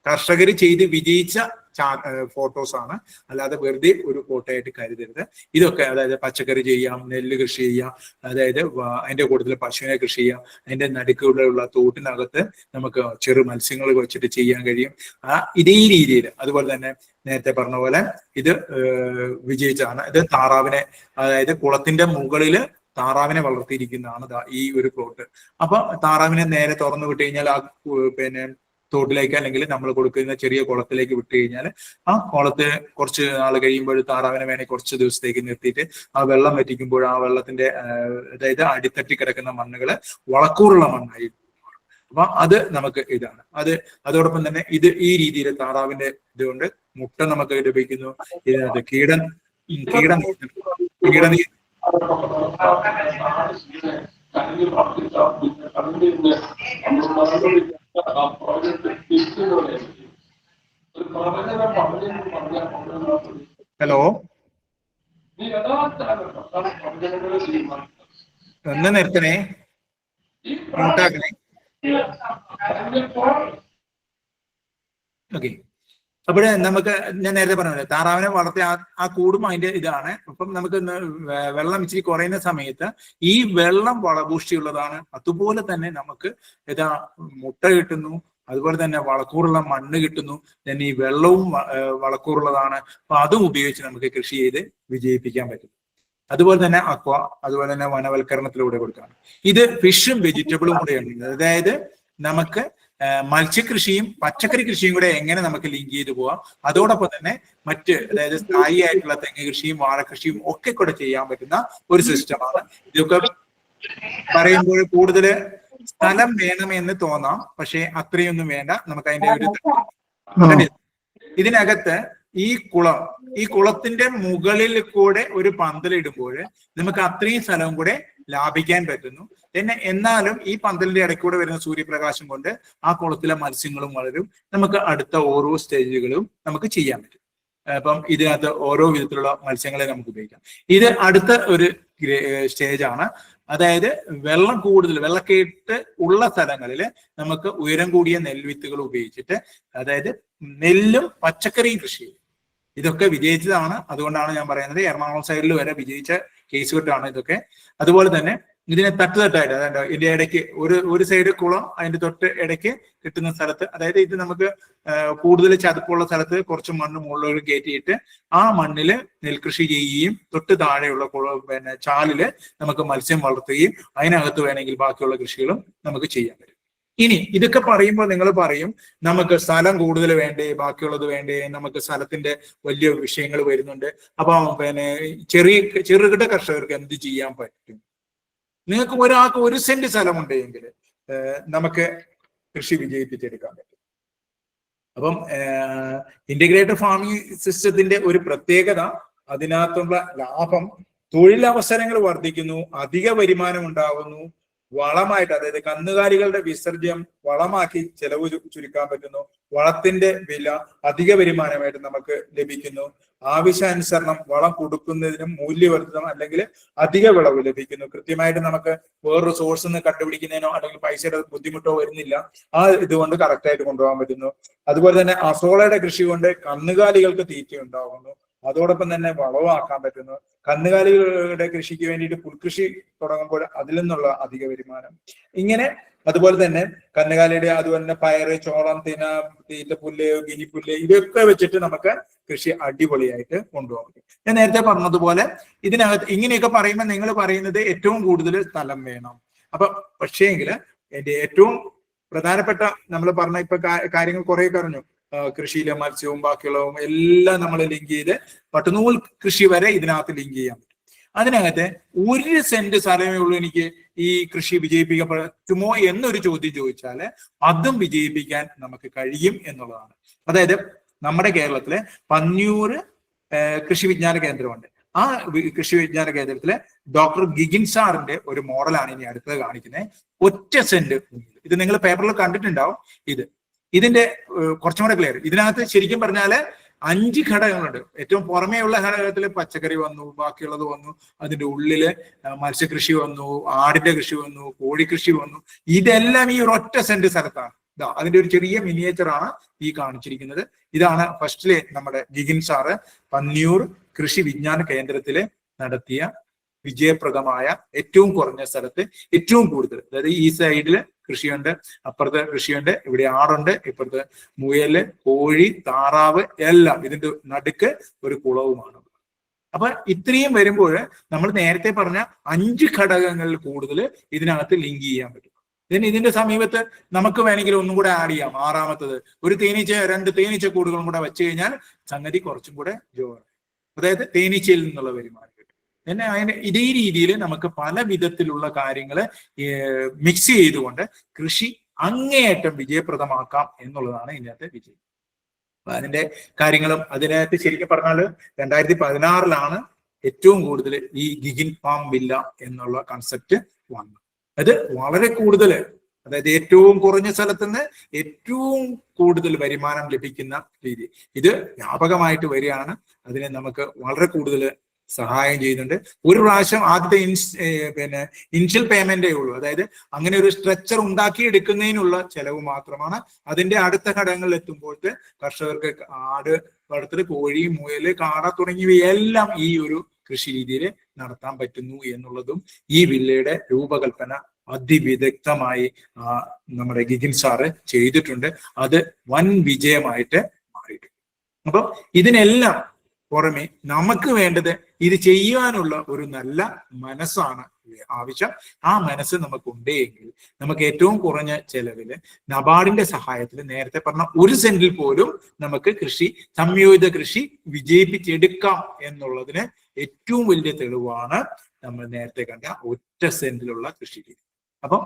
കർഷകർ ചെയ്ത് വിജയിച്ച ഫോട്ടോസ് ആണ്, അല്ലാതെ വെറുതെ ഒരു ഫോട്ടോ ആയിട്ട് കരുതരുത്. ഇതൊക്കെ അതായത് പച്ചക്കറി ചെയ്യാം, നെല്ല് കൃഷി ചെയ്യാം, അതായത് അതിന്റെ കൂട്ടത്തിൽ പശുവിനെ കൃഷി ചെയ്യാം, അതിന്റെ നടുക്കുള്ള തോട്ടിനകത്ത് നമുക്ക് ചെറു മത്സ്യങ്ങൾ വെച്ചിട്ട് ചെയ്യാൻ കഴിയും. ഇതേ രീതിയിൽ അതുപോലെ തന്നെ നേരത്തെ പറഞ്ഞ പോലെ ഇത് വിജയിച്ചാണ്. ഇത് താറാവിനെ, അതായത് കുളത്തിന്റെ മുകളില് താറാവിനെ വളർത്തിയിരിക്കുന്നതാണ് ഈ ഒരു പ്ലോട്ട്. അപ്പൊ താറാവിനെ നേരെ തുറന്നു വിട്ട് കഴിഞ്ഞാൽ ആ തോട്ടിലേക്ക് അല്ലെങ്കിൽ നമ്മൾ കൊടുക്കുന്ന ചെറിയ കുളത്തിലേക്ക് വിട്ട് കഴിഞ്ഞാൽ ആ കുളത്തിൽ കുറച്ച് നാൾ കഴിയുമ്പോൾ താറാവിനെ വേണമെങ്കിൽ കുറച്ച് ദിവസത്തേക്ക് നിർത്തിയിട്ട് ആ വെള്ളം വറ്റിക്കുമ്പോൾ ആ വെള്ളത്തിന്റെ അതായത് അടിത്തട്ടി കിടക്കുന്ന മണ്ണുകൾ വളക്കൂറുള്ള മണ്ണായി. അപ്പൊ അത് നമുക്ക് ഇതാണ്. അതോടൊപ്പം തന്നെ ഈ രീതിയിൽ താറാവിന്റെ ഇതുകൊണ്ട് മുട്ട നമുക്ക് ലഭിക്കുന്നു. ഇതിനകത്ത് കീട ഹലോ, ഒന്ന് നിർത്തണേ, മ്യൂട്ടാക്കണേ. ഓക്കെ. അപ്പോൾ നമുക്ക് ഞാൻ നേരത്തെ പറഞ്ഞത് താറാവിനെ വളർത്തിയ ആ കൂടും അതിന്റെ ഇതാണ്. അപ്പം നമുക്ക് വെള്ളം ഇച്ചിരി കുറയുന്ന സമയത്ത് ഈ വെള്ളം വളപുഷ്ടിയുള്ളതാണ്. അതുപോലെ തന്നെ നമുക്ക് മുട്ട കിട്ടുന്നു, അതുപോലെ തന്നെ വളക്കൂറുള്ള മണ്ണ് കിട്ടുന്നു. then ഈ വെള്ളവും വളക്കൂറുള്ളതാണ്. അപ്പൊ അതും ഉപയോഗിച്ച് നമുക്ക് കൃഷി ചെയ്ത് വിജയിപ്പിക്കാൻ പറ്റും. അതുപോലെ തന്നെ അക്വ, അതുപോലെ തന്നെ വനവൽക്കരണത്തിലൂടെ കൊടുക്കുകയാണ്. ഇത് ഫിഷും വെജിറ്റബിളും കൂടെയാണ്. അതായത് നമുക്ക് മത്സ്യകൃഷിയും പച്ചക്കറി കൃഷിയും കൂടെ എങ്ങനെ നമുക്ക് ലിങ്ക് ചെയ്തു പോവാം, അതോടൊപ്പം തന്നെ മറ്റ് അതായത് സ്ഥായി ആയിട്ടുള്ള തെങ്ങ് കൃഷിയും വാഴകൃഷിയും ഒക്കെ കൂടെ ചെയ്യാൻ പറ്റുന്ന ഒരു സിസ്റ്റമാണ്. ഇതൊക്കെ പറയുമ്പോൾ കൂടുതൽ സ്ഥലം വേണമെന്ന് തോന്നാം, പക്ഷെ അത്രയൊന്നും വേണ്ട. നമുക്ക് അതിന്റെ ഒരു ഇതിനകത്ത് ഈ കുളത്തിന്റെ മുകളിൽ കൂടെ ഒരു പന്തലിടുമ്പോൾ നമുക്ക് അത്രയും സ്ഥലവും കൂടെ ലാഭിക്കാൻ പറ്റുന്നു. എന്നാലും ഈ പന്തലിന്റെ ഇടയ്ക്കൂടെ വരുന്ന സൂര്യപ്രകാശം കൊണ്ട് ആ കുളത്തിലെ മത്സ്യങ്ങളും വളരും. നമുക്ക് അടുത്ത ഓരോ സ്റ്റേജുകളും നമുക്ക് ചെയ്യാൻ പറ്റും. അപ്പം ഇതിനകത്ത് ഓരോ വിധത്തിലുള്ള മത്സ്യങ്ങളെ നമുക്ക് ഉപയോഗിക്കാം. ഇത് അടുത്ത ഒരു സ്റ്റേജാണ്. അതായത് വെള്ളക്കെട്ട് ഉള്ള സ്ഥലങ്ങളിൽ നമുക്ക് ഉയരം കൂടിയ നെൽവിത്തുകൾ ഉപയോഗിച്ചിട്ട്, അതായത് നെല്ലും പച്ചക്കറിയും കൃഷി ചെയ്യും. ഇതൊക്കെ വിജയിച്ചതാണ്. അതുകൊണ്ടാണ് ഞാൻ പറയുന്നത് എറണാകുളം സൈഡിൽ വരെ വിജയിച്ച കേസ് കെട്ടാണ് ഇതൊക്കെ. അതുപോലെ തന്നെ ഇതിനെ തട്ടുതട്ടായിട്ട്, അതായത് ഇതിന്റെ ഇടയ്ക്ക് ഒരു സൈഡ് കുളം, അതിന്റെ തൊട്ട് ഇടയ്ക്ക് കിട്ടുന്ന സ്ഥലത്ത്, അതായത് ഇത് നമുക്ക് കൂടുതൽ ചതുപ്പുള്ള സ്ഥലത്ത് കുറച്ച് മണ്ണ് മുകളിലേക്ക് കയറ്റിയിട്ട് ആ മണ്ണില് നെൽകൃഷി ചെയ്യുകയും തൊട്ട് താഴെയുള്ള ചാലില് നമുക്ക് മത്സ്യം വളർത്തുകയും അതിനകത്ത് വേണമെങ്കിൽ ബാക്കിയുള്ള കൃഷികളും നമുക്ക് ചെയ്യാൻ പറ്റും. ഇനി ഇതൊക്കെ പറയുമ്പോൾ നിങ്ങൾ പറയും നമുക്ക് സ്ഥലം കൂടുതൽ വേണ്ടേ, ബാക്കിയുള്ളത് വേണ്ടേ, നമുക്ക് സ്ഥലത്തിന്റെ വലിയ വിഷയങ്ങൾ വരുന്നുണ്ട്. അപ്പൊ ചെറുകിട കർഷകർക്ക് എന്ത് ചെയ്യാൻ പറ്റും? നിങ്ങൾക്ക് ഒരാൾക്ക് 1 സെന്റ് സ്ഥലമുണ്ടെങ്കിൽ നമുക്ക് കൃഷി വിജയിപ്പിച്ചെടുക്കാൻ പറ്റും. അപ്പം ഇന്റഗ്രേറ്റഡ് ഫാമിംഗ് സിസ്റ്റത്തിന്റെ ഒരു പ്രത്യേകത, അതിനകത്തുള്ള ലാഭം, തൊഴിലവസരങ്ങൾ വർദ്ധിക്കുന്നു, അധിക വരുമാനം ഉണ്ടാകുന്നു, വളമായിട്ട് അതായത് കന്നുകാലികളുടെ വിസർജ്യം വളമാക്കി ചെലവ് ചുരുക്കാൻ പറ്റുന്നു, വളത്തിന്റെ വില അധിക വരുമാനമായിട്ട് നമുക്ക് ലഭിക്കുന്നു, ആവശ്യാനുസരണം വളം കൊടുക്കുന്നതിനും മൂല്യവർദ്ധിതം അല്ലെങ്കിൽ അധിക വിളവ് ലഭിക്കുന്നു. കൃത്യമായിട്ട് നമുക്ക് വേറൊരു സോഴ്സ് നിന്ന് കണ്ടുപിടിക്കുന്നതിനോ അല്ലെങ്കിൽ പൈസയുടെ ബുദ്ധിമുട്ടോ വരുന്നില്ല. ആ ഇതുകൊണ്ട് കറക്റ്റായിട്ട് കൊണ്ടുപോകാൻ പറ്റുന്നു. അതുപോലെ തന്നെ അസോളയുടെ കൃഷി കൊണ്ട് കന്നുകാലികൾക്ക് തീറ്റ ഉണ്ടാകുന്നു, അതോടൊപ്പം തന്നെ വളമാക്കാൻ പറ്റുന്നു. കന്നുകാലികളുടെ കൃഷിക്ക് വേണ്ടിയിട്ട് പുൽകൃഷി തുടങ്ങുമ്പോൾ അതിൽ നിന്നുള്ള അധിക വരുമാനം. ഇങ്ങനെ അതുപോലെ തന്നെ കന്നുകാലിയുടെ അതുപോലെ തന്നെ പയറ്, ചോളം, തീറ്റപ്പുല്ല്, ഗിനിപ്പുല്ല്, ഇതൊക്കെ വെച്ചിട്ട് നമുക്ക് കൃഷി അടിപൊളിയായിട്ട് കൊണ്ടുപോകാൻ പറ്റും. ഞാൻ നേരത്തെ പറഞ്ഞതുപോലെ ഇതിനകത്ത് ഇങ്ങനെയൊക്കെ പറയുമ്പോൾ നിങ്ങൾ പറയുന്നത് ഏറ്റവും കൂടുതൽ സ്ഥലം വേണം. അപ്പൊ പക്ഷേങ്കിൽ എന്റെ ഏറ്റവും പ്രധാനപ്പെട്ട നമ്മൾ പറഞ്ഞ ഇപ്പൊ കാര്യങ്ങൾ കുറെ പറഞ്ഞു. കൃഷിയിലെ മത്സ്യവും ബാക്കിയുള്ളതും എല്ലാം നമ്മൾ ലിങ്ക് ചെയ്ത് പട്ടുനൂൽ കൃഷി വരെ ഇതിനകത്ത് ലിങ്ക് ചെയ്യാൻ പറ്റും. അതിനകത്ത് 1 സെന്റ് സ്ഥലമേ ഉള്ളൂ എനിക്ക് ഈ കൃഷി വിജയിപ്പിക്കാൻ പറ്റുമോ എന്നൊരു ചോദ്യം ചോദിച്ചാൽ അതും വിജയിപ്പിക്കാൻ നമുക്ക് കഴിയും എന്നുള്ളതാണ്. അതായത് നമ്മുടെ കേരളത്തിലെ പന്നിയൂർ കൃഷി വിജ്ഞാന കേന്ദ്രമുണ്ട്. ആ കൃഷി വിജ്ഞാന കേന്ദ്രത്തിലെ ഡോക്ടർ ഗിഗിൻ സാറിന്റെ ഒരു മോഡലാണ് ഇനി അടുത്തത് കാണിക്കുന്നത്. 1 സെന്റ്. ഇത് നിങ്ങൾ പേപ്പറിൽ കണ്ടിട്ടുണ്ടാവും. ഇതിന്റെ കുറച്ചും കൂടെ ക്ലിയർ. ഇതിനകത്ത് ശരിക്കും പറഞ്ഞാല് 5 ഘടകങ്ങളുണ്ട്. ഏറ്റവും പുറമേയുള്ള ഘടകത്തിൽ പച്ചക്കറി വന്നു, ബാക്കിയുള്ളത് വന്നു, അതിന്റെ ഉള്ളില് മത്സ്യകൃഷി വന്നു, ആടിന്റെ കൃഷി വന്നു, കോഴിക്കൃഷി വന്നു. ഇതെല്ലാം ഈ 1 സെന്റ് സ്ഥലത്താണ്. അതിന്റെ ഒരു ചെറിയ മിനിയേച്ചറാണ് ഈ കാണിച്ചിരിക്കുന്നത്. ഇതാണ് ഫസ്റ്റിലെ നമ്മുടെ ഗിഗിൻ സാറ് പന്നിയൂർ കൃഷി വിജ്ഞാന കേന്ദ്രത്തില് നടത്തിയ വിജയപ്രദമായ ഏറ്റവും കുറഞ്ഞ സ്ഥലത്ത് ഏറ്റവും കൂടുതൽ, അതായത് ഈ സൈഡില് കൃഷിയുണ്ട്, അപ്പുറത്തെ കൃഷിയുണ്ട്, ഇവിടെ ആടുണ്ട്, ഇപ്പുറത്തെ മുയല്, കോഴി, താറാവ് എല്ലാം, ഇതിന്റെ നടുക്ക് ഒരു കുളവുമാണ്. അപ്പൊ ഇത്രയും വരുമ്പോൾ നമ്മൾ നേരത്തെ പറഞ്ഞ 5 ഘടകങ്ങളിൽ കൂടുതൽ ഇതിനകത്ത് ലിങ്ക് ചെയ്യാൻ പറ്റും. ഇതിന്റെ സമീപത്ത് നമുക്ക് വേണമെങ്കിൽ ഒന്നും കൂടെ ആഡ് ചെയ്യാം. 6ാമത്തത് ഒരു 2 തേനീച്ച കൂടുകളും കൂടെ വെച്ച് കഴിഞ്ഞാൽ സംഗതി കുറച്ചും കൂടെ ജോറാണ്. അതായത് തേനീച്ചയിൽ നിന്നുള്ള വരുമാനം കിട്ടും. അതിന് ഇതേ രീതിയിൽ നമുക്ക് പല വിധത്തിലുള്ള കാര്യങ്ങൾ മിക്സ് ചെയ്തുകൊണ്ട് കൃഷി അങ്ങേയറ്റം വിജയപ്രദമാക്കാം എന്നുള്ളതാണ് ഇതിനകത്തെ വിജയം. അതിന്റെ കാര്യങ്ങളും അതിനകത്ത് ശരിക്കും പറഞ്ഞാൽ 2016 ഏറ്റവും കൂടുതൽ ഈ ഗിഗിൻ ഫാം വില്ല എന്നുള്ള കൺസെപ്റ്റ് വന്നു. അത് വളരെ കൂടുതൽ, അതായത് ഏറ്റവും കുറഞ്ഞ സ്ഥലത്തുനിന്ന് ഏറ്റവും കൂടുതൽ വരുമാനം ലഭിക്കുന്ന രീതി, ഇത് വ്യാപകമായിട്ട് വരികയാണ്. അതിനെ നമുക്ക് വളരെ കൂടുതൽ സഹായം ചെയ്യുന്നുണ്ട്. ഒരു പ്രാവശ്യം ആദ്യത്തെ ഇനിഷ്യൽ പേയ്മെന്റേ ഉള്ളൂ, അതായത് അങ്ങനെ ഒരു സ്ട്രക്ചർ ഉണ്ടാക്കിയെടുക്കുന്നതിനുള്ള ചെലവ് മാത്രമാണ്. അതിന്റെ അടുത്ത ഘടകങ്ങളിൽ എത്തുമ്പോഴത്തെ കർഷകർക്ക് ആട് വളർത്തൽ, കോഴി, മുയല്, കാട തുടങ്ങിയവയെല്ലാം ഈ ഒരു കൃഷി രീതിയിൽ നടത്താൻ പറ്റുന്നു എന്നുള്ളതും ഈ വില്ലയുടെ രൂപകൽപ്പന അതിവിദഗ്ധമായി നമ്മുടെ ഗിഗിൻ സാറ് ചെയ്തിട്ടുണ്ട്. അത് വൻ വിജയമായിട്ട് മാറിയിട്ടുണ്ട്. അപ്പൊ ഇതിനെല്ലാം പുറമെ നമുക്ക് വേണ്ടത് ഇത് ചെയ്യുവാനുള്ള ഒരു നല്ല മനസ്സാണ് ആവശ്യം. ആ മനസ്സ് നമുക്കുണ്ടെങ്കിൽ നമുക്ക് ഏറ്റവും കുറഞ്ഞ ചെലവില് നബാർഡിന്റെ സഹായത്തിൽ നേരത്തെ പറഞ്ഞ 1 സെന്റിൽ പോലും നമുക്ക് സംയോജിത കൃഷി വിജയിപ്പിച്ചെടുക്കാം എന്നുള്ളതിന് ഏറ്റവും വലിയ തെളിവാണ് നമ്മൾ നേരത്തെ കണ്ട 1 സെന്റിലുള്ള കൃഷി രീതി. അപ്പം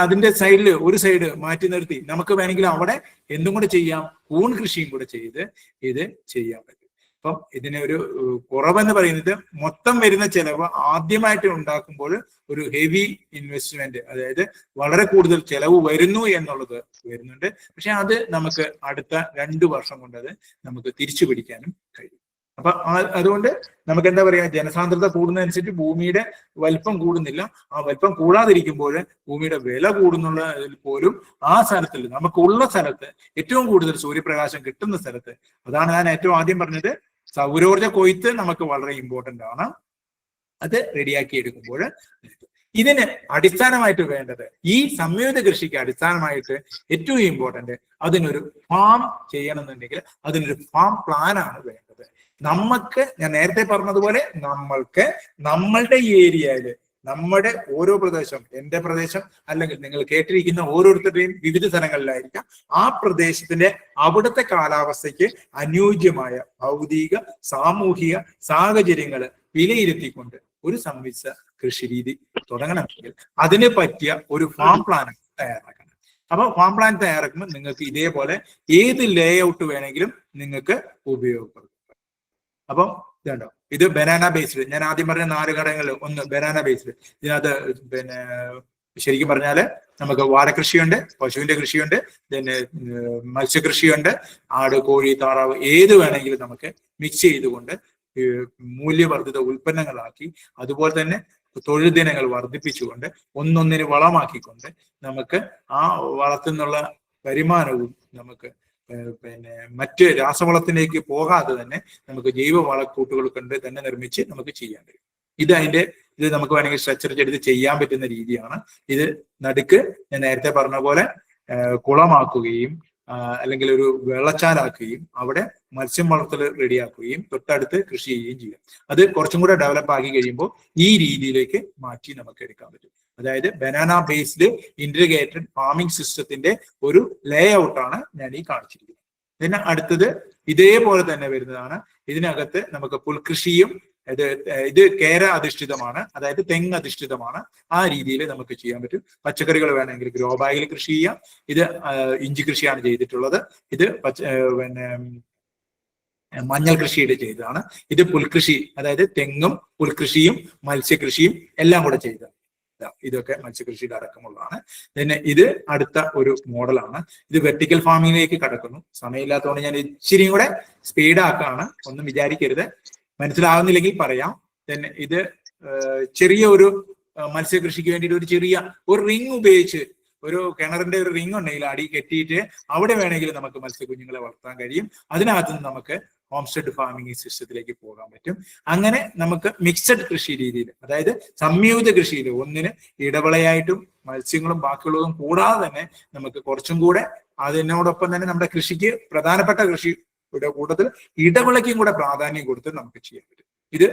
അതിന്റെ സൈഡിൽ ഒരു സൈഡ് മാറ്റി നിർത്തി നമുക്ക് വേണമെങ്കിൽ അവിടെ എന്തും കൂടെ ചെയ്യാം, കൂൺ കൃഷിയും കൂടെ ചെയ്ത് ഇത് ചെയ്യാൻ പറ്റും. അപ്പം ഇതിന് ഒരു കുറവെന്ന് പറയുന്നത് മൊത്തം വരുന്ന ചെലവ് ആദ്യമായിട്ട് ഉണ്ടാക്കുമ്പോൾ ഒരു ഹെവി ഇൻവെസ്റ്റ്മെന്റ്, അതായത് വളരെ കൂടുതൽ ചെലവ് വരുന്നു എന്നുള്ളത് വരുന്നുണ്ട്. പക്ഷെ അത് നമുക്ക് അടുത്ത 2 വർഷം കൊണ്ട് അത് നമുക്ക് തിരിച്ചു പിടിക്കാനും കഴിയും. അപ്പൊ അതുകൊണ്ട് നമുക്ക് എന്താ പറയാ, ജനസാന്ദ്രത കൂടുന്നതനുസരിച്ച് ഭൂമിയുടെ വലിപ്പം കൂടുന്നില്ല. ആ വലിപ്പം കൂടാതിരിക്കുമ്പോൾ ഭൂമിയുടെ വില കൂടുന്നുള്ളതിൽ പോലും ആ സ്ഥലത്തിൽ, നമുക്കുള്ള സ്ഥലത്ത് ഏറ്റവും കൂടുതൽ സൂര്യപ്രകാശം കിട്ടുന്ന സ്ഥലത്ത്, അതാണ് ഞാൻ ഏറ്റവും ആദ്യം പറഞ്ഞത്, സൗരോർജ കൊയ്ത്ത് നമുക്ക് വളരെ ഇമ്പോർട്ടന്റ് ആണ്. അത് റെഡിയാക്കി എടുക്കുമ്പോൾ ഇതിന് അടിസ്ഥാനമായിട്ട് വേണ്ടത്, ഈ സംയോജിത കൃഷിക്ക് അടിസ്ഥാനമായിട്ട് ഏറ്റവും ഇമ്പോർട്ടന്റ്, അതിനൊരു ഫാം ചെയ്യണമെന്നുണ്ടെങ്കിൽ അതിനൊരു ഫാം പ്ലാനാണ് വേണ്ടത്. ഞാൻ നേരത്തെ പറഞ്ഞതുപോലെ നമ്മൾക്ക് നമ്മളുടെ ഏരിയയില്, നമ്മുടെ ഓരോ പ്രദേശം, എന്റെ പ്രദേശം അല്ലെങ്കിൽ നിങ്ങൾ കേട്ടിരിക്കുന്ന ഓരോരുത്തരുടെയും വിവിധ സ്ഥലങ്ങളിലായിരിക്കാം, ആ പ്രദേശത്തിന്റെ അവിടുത്തെ കാലാവസ്ഥയ്ക്ക് അനുയോജ്യമായ ഭൗതിക സാമൂഹിക സാഹചര്യങ്ങൾ വിലയിരുത്തിക്കൊണ്ട് ഒരു സംയോജിത കൃഷി രീതി തുടങ്ങണമെങ്കിൽ അതിന് പറ്റിയ ഒരു ഫാം പ്ലാൻ തയ്യാറാക്കണം. അപ്പൊ ഫാം പ്ലാൻ തയ്യാറാക്കുമ്പോൾ നിങ്ങൾക്ക് ഇതേപോലെ ഏത് ലേ ഔട്ട് വേണമെങ്കിലും നിങ്ങൾക്ക് ഉപയോഗപ്പെടും. അപ്പം ഇതുണ്ടോ, ഇത് ബനാന ബേസ്ഡ്. ഞാൻ ആദ്യം പറഞ്ഞ 4 ഘടകങ്ങൾ. ഒന്ന് ബനാന ബേസ്ഡ്. ഇതിനകത്ത് ശരിക്കും പറഞ്ഞാല് നമുക്ക് വാഴകൃഷിയുണ്ട്, പശുവിന്റെ കൃഷിയുണ്ട്, പിന്നെ മത്സ്യകൃഷിയുണ്ട്, ആട്, കോഴി, താറാവ് ഏത് വേണമെങ്കിലും നമുക്ക് മിക്സ് ചെയ്തുകൊണ്ട് മൂല്യവർദ്ധിത ഉൽപ്പന്നങ്ങളാക്കി, അതുപോലെ തന്നെ തൊഴിൽ ദിനങ്ങൾ വർദ്ധിപ്പിച്ചുകൊണ്ട് ഒന്നൊന്നിന് വളമാക്കിക്കൊണ്ട് നമുക്ക് ആ വളത്തിൽ നിന്നുള്ള വരുമാനവും നമുക്ക് മറ്റ് രാസവളത്തിലേക്ക് പോകാതെ തന്നെ നമുക്ക് ജൈവ വളക്കൂട്ടുകൾ കൊണ്ട് തന്നെ നിർമ്മിച്ച് നമുക്ക് ചെയ്യാൻ കഴിയും. ഇത് നമുക്ക് വേണമെങ്കിൽ സ്ട്രക്ചർ ചെയ്ത് ചെയ്യാൻ പറ്റുന്ന രീതിയാണ്. ഇത് നടുക്ക് ഞാൻ നേരത്തെ പറഞ്ഞ പോലെ കുളമാക്കുകയും അല്ലെങ്കിൽ ഒരു വെള്ളച്ചാലാക്കുകയും അവിടെ മത്സ്യം വളർത്തൽ റെഡിയാക്കുകയും തൊട്ടടുത്ത് കൃഷി ചെയ്യുകയും ചെയ്യാം. അത് കുറച്ചും കൂടെ ഡെവലപ്പ് ആക്കി കഴിയുമ്പോൾ ഈ രീതിയിലേക്ക് മാറ്റി നമുക്ക് എടുക്കാൻ പറ്റും. അതായത് ബനാന ബേസ്ഡ് ഇന്റഗ്രേറ്റഡ് ഫാമിംഗ് സിസ്റ്റത്തിന്റെ ഒരു ലേ ഔട്ടാണ് ഞാൻ ഈ കാണിച്ചിരിക്കുന്നത്. പിന്നെ അടുത്തത് ഇതേപോലെ തന്നെ വരുന്നതാണ്. ഇതിനകത്ത് നമുക്ക് പുൽകൃഷിയും, ഇത് കേര അധിഷ്ഠിതമാണ്, അതായത് തെങ്ങ് അധിഷ്ഠിതമാണ്. ആ രീതിയിൽ നമുക്ക് ചെയ്യാൻ പറ്റും. പച്ചക്കറികൾ വേണമെങ്കിൽ ഗ്രോ ബാഗിൽ കൃഷി ചെയ്യാം. ഇത് ഇഞ്ചി കൃഷിയാണ് ചെയ്തിട്ടുള്ളത്. ഇത് മഞ്ഞൾ കൃഷിയുടെ ചെയ്തതാണ്. ഇത് പുൽകൃഷി, അതായത് തെങ്ങും പുൽകൃഷിയും മത്സ്യകൃഷിയും എല്ലാം കൂടെ ചെയ്തതാണ്. ഇതൊക്കെ മത്സ്യകൃഷിയുടെ അടക്കമുള്ളതാണ്. പിന്നെ ഇത് അടുത്ത ഒരു മോഡലാണ്. ഇത് വെർട്ടിക്കൽ ഫാമിങ്ങിലേക്ക് കടക്കുന്നു. സമയമില്ലാത്തതുകൊണ്ട് ഞാൻ ഇച്ചിരിയും കൂടെ സ്പീഡാക്കാണ്, ഒന്നും വിചാരിക്കരുത്. മനസ്സിലാകുന്നില്ലെങ്കിൽ പറയാം. പിന്നെ ഇത് ചെറിയ ഒരു മത്സ്യകൃഷിക്ക് വേണ്ടിയിട്ട് ഒരു റിങ് ഉപയോഗിച്ച്, ഒരു കിണറിന്റെ ഒരു റിങ് ഉണ്ടെങ്കിൽ അടി കെട്ടിയിട്ട് അവിടെ വേണമെങ്കിൽ നമുക്ക് മത്സ്യക്കുഞ്ഞുങ്ങളെ വളർത്താൻ കഴിയും. അതിനകത്ത് നിന്ന് നമുക്ക് ഹോംസ്റ്റെഡ് ഫാമിംഗ് സിസ്റ്റത്തിലേക്ക് പോകാൻ പറ്റും. അങ്ങനെ നമുക്ക് മിക്സഡ് കൃഷി രീതിയിൽ, അതായത് സംയോജിത കൃഷിയിൽ ഒന്നിന് ഇടവിളയായിട്ടും മത്സ്യങ്ങളും ബാക്കിയുള്ളതും കൂടാതെ തന്നെ നമുക്ക് കുറച്ചും കൂടെ അതിനോടൊപ്പം തന്നെ നമ്മുടെ കൃഷിക്ക് പ്രധാനപ്പെട്ട കൃഷിയുടെ കൂട്ടത്തിൽ ഇടവിളയ്ക്കും കൂടെ പ്രാധാന്യം കൊടുത്ത് നമുക്ക് ചെയ്യാൻ പറ്റും. ഇത്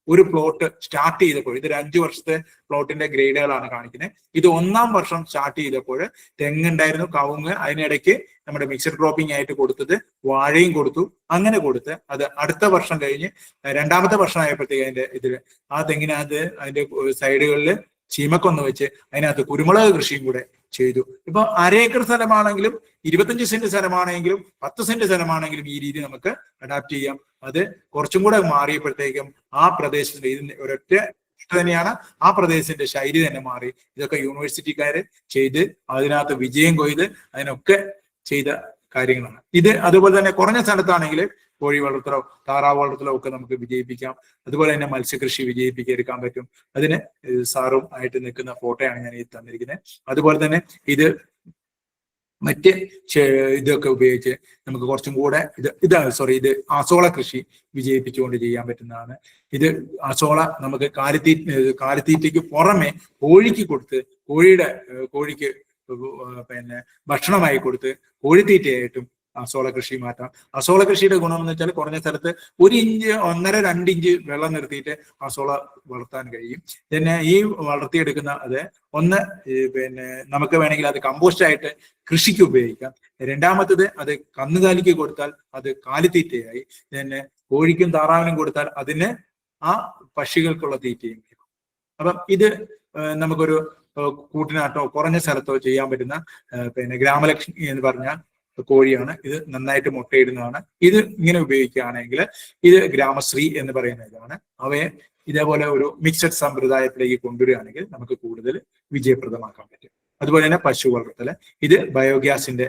ഒരു പ്ലോട്ട് സ്റ്റാർട്ട് ചെയ്തപ്പോൾ, ഇത് 5 വർഷത്തെ പ്ലോട്ടിന്റെ ഗ്രേഡുകളാണ് കാണിക്കുന്നത്. ഇത് 1ാം വർഷം സ്റ്റാർട്ട് ചെയ്തപ്പോൾ തെങ്ങുണ്ടായിരുന്നു, കവുങ്ങ്, അതിനിടയ്ക്ക് നമ്മുടെ മിക്സഡ് ക്രോപ്പിംഗ് ആയിട്ട് കൊടുത്തത് വാഴയും കൊടുത്തു. അങ്ങനെ കൊടുത്ത് അത് അടുത്ത വർഷം കഴിഞ്ഞ് 2ാമത്തെ വർഷം ആയപ്പോഴത്തേക്ക് അതിന്റെ ഇതില് ആ തെങ്ങിനകത്ത് അതിന്റെ സൈഡുകളിൽ ചീമക്കൊന്ന് വെച്ച് അതിനകത്ത് കുരുമുളക് കൃഷിയും കൂടെ ചെയ്തു. ഇപ്പൊ 1/2 ഏക്കർ സ്ഥലമാണെങ്കിലും 25 സെന്റ് സ്ഥലമാണെങ്കിലും 10 സെന്റ് സ്ഥലമാണെങ്കിലും ഈ രീതി നമുക്ക് അഡാപ്റ്റ് ചെയ്യാം. അത് കുറച്ചും കൂടെ മാറിയപ്പോഴത്തേക്കും ആ പ്രദേശത്തിന്റെ ഇതിന്റെ ഒരൊറ്റ തന്നെയാണ് ആ പ്രദേശത്തിന്റെ ശൈലി തന്നെ മാറി. ഇതൊക്കെ യൂണിവേഴ്സിറ്റിക്കാര് ചെയ്ത് അതിനകത്ത് വിജയം കൊയ്ത് അതിനൊക്കെ ചെയ്ത കാര്യങ്ങളാണ് ഇത്. അതുപോലെ തന്നെ കുറഞ്ഞ സ്ഥലത്താണെങ്കിൽ കോഴി വളർത്തലോ താറാവ് വളർത്തലോ ഒക്കെ നമുക്ക് വിജയിപ്പിക്കാം. അതുപോലെ തന്നെ മത്സ്യകൃഷി വിജയിപ്പിക്കാൻ പറ്റും. അതിന് സാറും ആയിട്ട് നിൽക്കുന്ന ഫോട്ടോയാണ് ഞാൻ ഈ തന്നിരിക്കുന്നത്. അതുപോലെ തന്നെ ഇത് മറ്റ് ഇതൊക്കെ ഉപയോഗിച്ച് നമുക്ക് കുറച്ചും കൂടെ ഇത് ആസോള കൃഷി വിജയിപ്പിച്ചുകൊണ്ട് ചെയ്യാൻ പറ്റുന്നതാണ്. ഇത് ആസോള നമുക്ക് കാലിത്തീറ്റയ്ക്ക് പുറമെ കോഴിക്ക് കൊടുത്ത് കോഴിക്ക് പിന്നെ ഭക്ഷണമായി കൊടുത്ത് കോഴിത്തീറ്റയായിട്ടും അസോള കൃഷി മാറ്റാം. അസോള കൃഷിയുടെ ഗുണം എന്ന് വെച്ചാൽ കുറഞ്ഞ സ്ഥലത്ത് 1 ഇഞ്ച് 1.5-2 ഇഞ്ച് വെള്ളം നിർത്തിയിട്ട് അസോള വളർത്താൻ കഴിയും. പിന്നെ ഈ വളർത്തിയെടുക്കുന്ന അത് പിന്നെ നമുക്ക് വേണമെങ്കിൽ അത് കമ്പോസ്റ്റ് ആയിട്ട് കൃഷിക്ക് ഉപയോഗിക്കാം. രണ്ടാമത്തത് അത് കന്നുകാലിക്ക് കൊടുത്താൽ അത് കാലിത്തീറ്റയായി. പിന്നെ കോഴിക്കും താറാവിനും കൊടുത്താൽ അതിന് ആ പക്ഷികൾക്കുള്ള തീറ്റയും. അപ്പം ഇത് നമുക്കൊരു കൂട്ടിനാട്ടോ കുറഞ്ഞ സ്ഥലത്തോ ചെയ്യാൻ പറ്റുന്ന പിന്നെ ഗ്രാമലക്ഷ്മി എന്ന് പറഞ്ഞ കോഴിയാണ്. ഇത് നന്നായിട്ട് മുട്ടയിടുന്നതാണ്. ഇത് ഇങ്ങനെ ഉപയോഗിക്കുകയാണെങ്കിൽ ഇത് ഗ്രാമശ്രീ എന്ന് പറയുന്ന ഇതാണ്. അവയെ ഇതേപോലെ ഒരു മിക്സഡ് സമ്പ്രദായത്തിലേക്ക് കൊണ്ടുവരികയാണെങ്കിൽ നമുക്ക് കൂടുതൽ വിജയപ്രദമാക്കാൻ പറ്റും. അതുപോലെ തന്നെ പശു വളർത്തല്, ഇത് ബയോഗ്യാസിന്റെ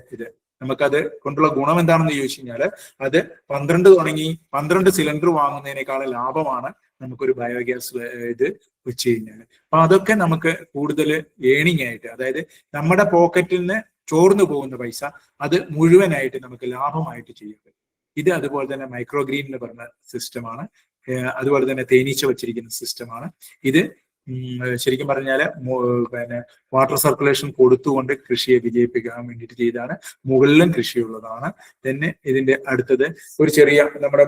നമുക്കത് കൊണ്ടുള്ള ഗുണം എന്താണെന്ന് ചോദിച്ചു കഴിഞ്ഞാൽ അത് 12 സിലിണ്ടർ വാങ്ങുന്നതിനേക്കാളും ലാഭമാണ് നമുക്കൊരു ബയോഗ്യാസ് ഇത് വെച്ച് കഴിഞ്ഞാൽ. അപ്പൊ അതൊക്കെ നമുക്ക് കൂടുതൽ ഏണിംഗ് ആയിട്ട്, അതായത് നമ്മുടെ പോക്കറ്റിൽ നിന്ന് ചോർന്നു പോകുന്ന പൈസ അത് മുഴുവനായിട്ട് നമുക്ക് ലാഭമായിട്ട് ചെയ്യാൻ പറ്റും. ഇത് അതുപോലെ തന്നെ മൈക്രോഗ്രീൻ എന്ന് പറഞ്ഞ സിസ്റ്റമാണ്. അതുപോലെ തന്നെ തേനീച്ച വച്ചിരിക്കുന്ന സിസ്റ്റമാണ്. ഇത് ശരിക്കും പറഞ്ഞാൽ പിന്നെ വാട്ടർ സർക്കുലേഷൻ കൊടുത്തുകൊണ്ട് കൃഷിയെ വിജയിപ്പിക്കാൻ വേണ്ടിയിട്ട് ചെയ്താണ്. മുകളിലും കൃഷിയുള്ളതാണ്. തന്നെ ഇതിന്റെ അടുത്തത് ഒരു ചെറിയ നമ്മുടെ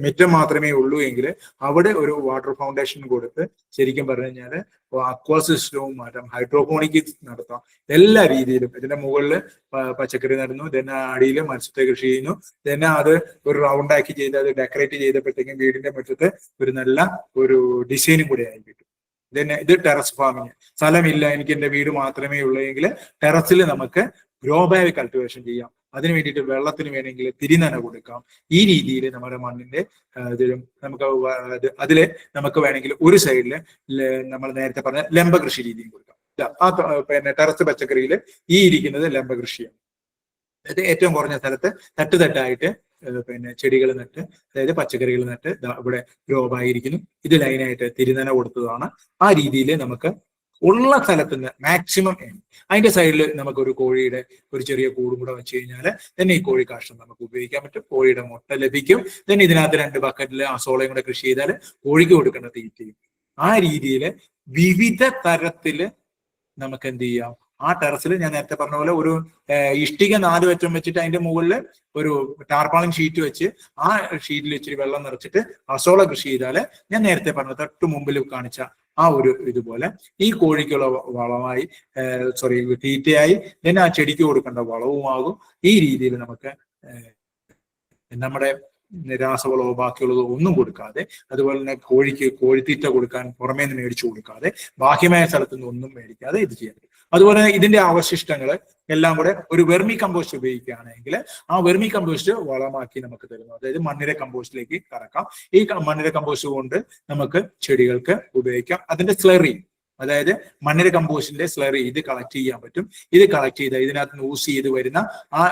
മിറ്റം മാത്രമേ ഉള്ളൂ എങ്കിൽ അവിടെ ഒരു വാട്ടർ ഫൗണ്ടേഷൻ കൊടുത്ത് ശരിക്കും പറഞ്ഞു കഴിഞ്ഞാൽ അക്വാ സിസ്റ്റവും മാറ്റാം, ഹൈഡ്രോപോണിക് നടത്താം. എല്ലാ രീതിയിലും ഇതിന്റെ മുകളിൽ പച്ചക്കറി നടുന്നു, then അടിയിൽ മത്സ്യത്തെ കൃഷി ചെയ്യുന്നു, then അത് ഒരു റൗണ്ട് ആക്കി ചെയ്ത് അത് ഡെക്കറേറ്റ് ചെയ്തപ്പോഴത്തേക്കും വീടിന്റെ മുറ്റത്ത് ഒരു നല്ല ഒരു ഡിസൈനും കൂടെ ആയി കിട്ടും. then ഇത് ടെറസ് ഫാമിങ്. സ്ഥലമില്ല, എനിക്ക് എന്റെ വീട് മാത്രമേ ഉള്ളൂ എങ്കിൽ ടെറസിൽ നമുക്ക് ഗ്രോ ബാഗ് കൾട്ടിവേഷൻ ചെയ്യാം. അതിന് വേണ്ടിയിട്ട് വെള്ളത്തിന് വേണമെങ്കിൽ തിരിനന കൊടുക്കാം. ഈ രീതിയിൽ നമ്മുടെ മണ്ണിന്റെ ഇതിലും നമുക്ക് അതില് നമുക്ക് വേണമെങ്കിൽ ഒരു സൈഡിൽ നമ്മൾ നേരത്തെ പറഞ്ഞ ലംബ കൃഷി രീതിയും കൊടുക്കാം. ആ പിന്നെ ടെറസ് പച്ചക്കറിയിൽ ഈ ഇരിക്കുന്നത് ലംബ കൃഷിയാണ്. അത് ഏറ്റവും കുറഞ്ഞ സ്ഥലത്ത് തട്ടായിട്ട് പിന്നെ ചെടികൾ നട്ട്, അതായത് പച്ചക്കറികൾ നട്ട് ഇവിടെ ഗ്രോബായിരിക്കുന്നു. ഇത് ലൈനായിട്ട് തിരിനന കൊടുത്തതാണ്. ആ രീതിയിൽ നമുക്ക് ഉള്ള സ്ഥലത്ത് നിന്ന് മാക്സിമം അതിന്റെ സൈഡിൽ നമുക്ക് ഒരു കോഴിയുടെ ഒരു ചെറിയ കൂടും കൂടെ വെച്ച് കഴിഞ്ഞാൽ തന്നെ ഈ കോഴി കാഷ്ടം നമുക്ക് ഉപയോഗിക്കാൻ പറ്റും. കോഴിയുടെ മുട്ട ലഭിക്കും. then ഇതിനകത്ത് 2 ബക്കറ്റിൽ അസോളയും കൂടെ കൃഷി ചെയ്താൽ കോഴിക്ക് കൊടുക്കേണ്ട തീറ്റയും. ആ രീതിയിൽ വിവിധ തരത്തില് നമുക്ക് എന്ത് ചെയ്യാം. ആ ടെറസിൽ ഞാൻ നേരത്തെ പറഞ്ഞ പോലെ ഒരു ഇഷ്ടിക 4 വറ്റം വെച്ചിട്ട് അതിന്റെ മുകളിൽ ഒരു ടാർപാളിൻ ഷീറ്റ് വെച്ച് ആ ഷീറ്റിൽ ഇച്ചിരി വെള്ളം നിറച്ചിട്ട് അസോള കൃഷി ചെയ്താൽ ഞാൻ നേരത്തെ പറഞ്ഞ തൊട്ട് മുമ്പിൽ കാണിച്ച ആ ഒരു ഇതുപോലെ ഈ കോഴിക്കുള്ള വളമായി തീറ്റയായി then ആ ചെടിക്ക് കൊടുക്കേണ്ട വളവുമാകും. ഈ രീതിയിൽ നമുക്ക് നമ്മുടെ രാസവളമോ ബാക്കിയുള്ളതോ ഒന്നും കൊടുക്കാതെ, അതുപോലെ തന്നെ കോഴിക്ക് കോഴിത്തീറ്റ കൊടുക്കാൻ പുറമേ നിന്ന് മേടിച്ചു കൊടുക്കാതെ, ബാഹ്യമായ സ്ഥലത്തു നിന്ന് ഒന്നും മേടിക്കാതെ ഇത് ചെയ്യാൻ പറ്റും. അതുപോലെ ഇതിന്റെ അവശിഷ്ടങ്ങൾ എല്ലാം കൂടെ ഒരു വെർമി കമ്പോസ്റ്റ് ഉപയോഗിക്കുകയാണെങ്കിൽ ആ വെർമി കമ്പോസ്റ്റ് വളമാക്കി നമുക്ക് തരുന്നു. അതായത് മണ്ണിര കമ്പോസ്റ്റിലേക്ക് കറക്കാം. ഈ മണ്ണിര കമ്പോസ്റ്റ് കൊണ്ട് നമുക്ക് ചെടികൾക്ക് ഉപയോഗിക്കാം. അതിന്റെ സ്ലറി, അതായത് മണ്ണിര കമ്പോസ്റ്റിന്റെ സ്ലറി ഇത് കളക്ട് ചെയ്യാൻ പറ്റും. ഇത് കളക്ട് ചെയ്ത് ഇതിനകത്ത് യൂസ് ചെയ്ത് വരുന്ന ആ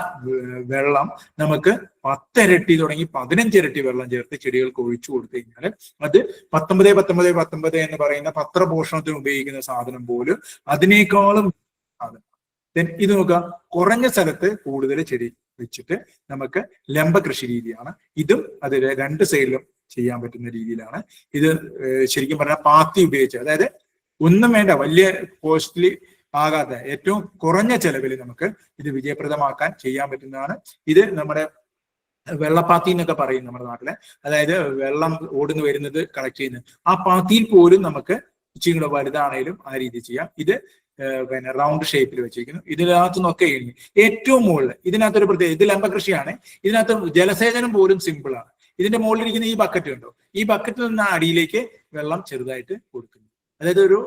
വെള്ളം നമുക്ക് 10 ഇരട്ടി തുടങ്ങി 15 ഇരട്ടി വെള്ളം ചേർത്ത് ചെടികൾക്ക് ഒഴിച്ചു കൊടുത്തു കഴിഞ്ഞാൽ അത് 19 എന്ന് പറയുന്ന പത്രപോഷണത്തിന് ഉപയോഗിക്കുന്ന സാധനം പോലും അതിനേക്കാളും സാധനം. ഇത് നോക്കുക, കുറഞ്ഞ സ്ഥലത്ത് കൂടുതൽ ചെടി വെച്ചിട്ട് നമുക്ക് ലംബ കൃഷി രീതിയാണ്. ഇതും അതിൽ 2 സൈഡിലും ചെയ്യാൻ പറ്റുന്ന രീതിയിലാണ്. ഇത് ശരിക്കും പറഞ്ഞാൽ പാത്തി ഉപയോഗിച്ച്, അതായത് ഒന്നും വേണ്ട, വലിയ കോസ്റ്റ്ലി ആകാത്ത ഏറ്റവും കുറഞ്ഞ ചെലവിൽ നമുക്ക് ഇത് വിജയപ്രദമാക്കാൻ ചെയ്യാൻ പറ്റുന്നതാണ്. ഇത് നമ്മുടെ വെള്ളപ്പാത്തി എന്നൊക്കെ പറയും നമ്മുടെ നാട്ടിലെ, അതായത് വെള്ളം ഓടുന്നു വരുന്നത് കളക്ട് ചെയ്യുന്നത്. ആ പാത്തിയിൽ പോലും നമുക്ക് ഇച്ചിരി കൂടെ വലുതാണേലും ആ രീതി ചെയ്യാം. ഇത് പിന്നെ റൗണ്ട് ഷേപ്പിൽ വെച്ചിരിക്കുന്നു. ഇതിനകത്തു നിന്നൊക്കെ ഏറ്റവും മുകളിൽ ഇതിനകത്തൊരു പ്രത്യേകത, ഇത് ലംബ കൃഷിയാണ്. ഇതിനകത്ത് ജലസേചനം പോലും സിമ്പിൾ ആണ്. ഇതിന്റെ മുകളിലിരിക്കുന്ന ഈ ബക്കറ്റ് ഉണ്ടോ, ഈ ബക്കറ്റിൽ നിന്ന് അടിയിലേക്ക് വെള്ളം ചെറുതായിട്ട് കൊടുക്കുന്നു. അതായത് ഒരു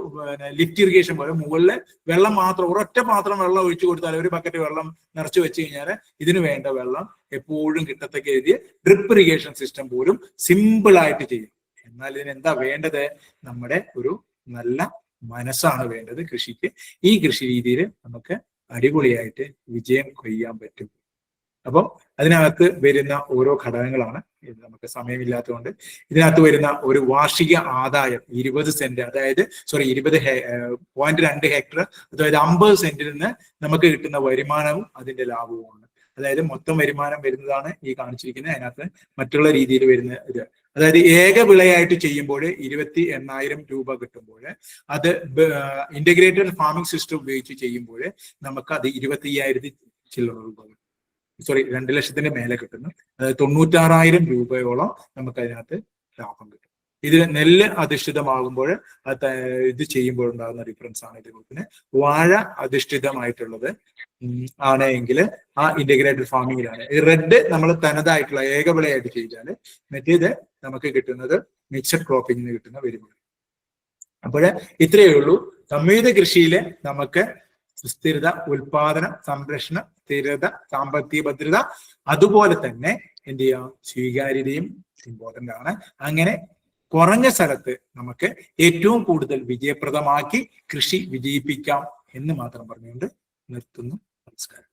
ലിഫ്റ്റ് ഇറിഗേഷൻ പോലെ മുകളിൽ വെള്ളം മാത്രം ഒരൊറ്റ പാത്രം വെള്ളം ഒഴിച്ചു കൊടുത്താൽ ഒരു ബക്കറ്റ് വെള്ളം നിറച്ചു വെച്ച് കഴിഞ്ഞാൽ ഇതിന് വേണ്ട വെള്ളം എപ്പോഴും കിട്ടത്തക്ക രീതിയിൽ ഡ്രിപ്പ് ഇറിഗേഷൻ സിസ്റ്റം പോലും സിമ്പിൾ ആയിട്ട് ചെയ്യും. എന്നാൽ ഇതിന് എന്താ വേണ്ടത്? നമ്മുടെ ഒരു നല്ല മനസ്സാണ് വേണ്ടത് കൃഷിക്ക്. ഈ കൃഷി രീതിയിൽ നമുക്ക് അടിപൊളിയായിട്ട് വിജയം കൊയ്യാൻ പറ്റും. അപ്പം അതിനകത്ത് വരുന്ന ഓരോ ഘടകങ്ങളാണ്, ഇത് നമുക്ക് സമയമില്ലാത്തതുകൊണ്ട് ഇതിനകത്ത് വരുന്ന ഒരു വാർഷിക ആദായം 20 സെന്റ്, അതായത് 20.2 ഹെക്ടർ, അതായത് 50 സെന്റിൽ നിന്ന് നമുക്ക് കിട്ടുന്ന വരുമാനവും അതിന്റെ ലാഭവുമാണ്. അതായത് മൊത്തം വരുമാനം വരുന്നതാണ് ഈ കാണിച്ചിരിക്കുന്നത്. അതിനകത്ത് മറ്റുള്ള രീതിയിൽ വരുന്ന ഇത്, അതായത് ഏക വിളയായിട്ട് ചെയ്യുമ്പോൾ 28,000 രൂപ കിട്ടുമ്പോൾ അത് ഇന്റഗ്രേറ്റഡ് ഫാമിംഗ് സിസ്റ്റം ഉപയോഗിച്ച് ചെയ്യുമ്പോൾ നമുക്ക് അത് 25,000 ചില്ലറ രൂപ, 2 ലക്ഷത്തിന്റെ മേലെ കിട്ടുന്നു. അതായത് 96,000 രൂപയോളം നമുക്ക് അതിനകത്ത് ലാഭം കിട്ടും. ഇതിൽ നെല്ല് അധിഷ്ഠിതമാകുമ്പോൾ ഇത് ചെയ്യുമ്പോൾ ഉണ്ടാകുന്ന ഡിഫറൻസ് ആണ് ഇത് കൊടുക്കുന്നത്. വാഴ അധിഷ്ഠിതമായിട്ടുള്ളത് ആണെങ്കിൽ ആ ഇന്റഗ്രേറ്റഡ് ഫാമിങ്ങിലാണ്. ഈ റെഡ് നമ്മൾ തനതായിട്ടുള്ള ഏകവിളയായിട്ട് ചെയ്താൽ, മറ്റേത് നമുക്ക് കിട്ടുന്നത് മിക്സഡ് ക്രോപ്പിംഗിന് കിട്ടുന്ന വരുമാനം. അപ്പോൾ ഇത്രയേ ഉള്ളൂ സംയോജിത കൃഷിയില് നമുക്ക് സുസ്ഥിരത, ഉൽപാദനം, സംരക്ഷണം, സ്ഥിരത, സാമ്പത്തിക ഭദ്രത, അതുപോലെ തന്നെ എന്ത് ചെയ്യാം, സ്വീകാര്യതയും ഇമ്പോർട്ടന്റ് ആണ്. അങ്ങനെ കുറഞ്ഞ സ്ഥലത്ത് നമുക്ക് ഏറ്റവും കൂടുതൽ വിജയപ്രദമാക്കി കൃഷി വിജയിപ്പിക്കാം എന്ന് മാത്രം പറഞ്ഞുകൊണ്ട് നിർത്തുന്നു. നമസ്കാരം.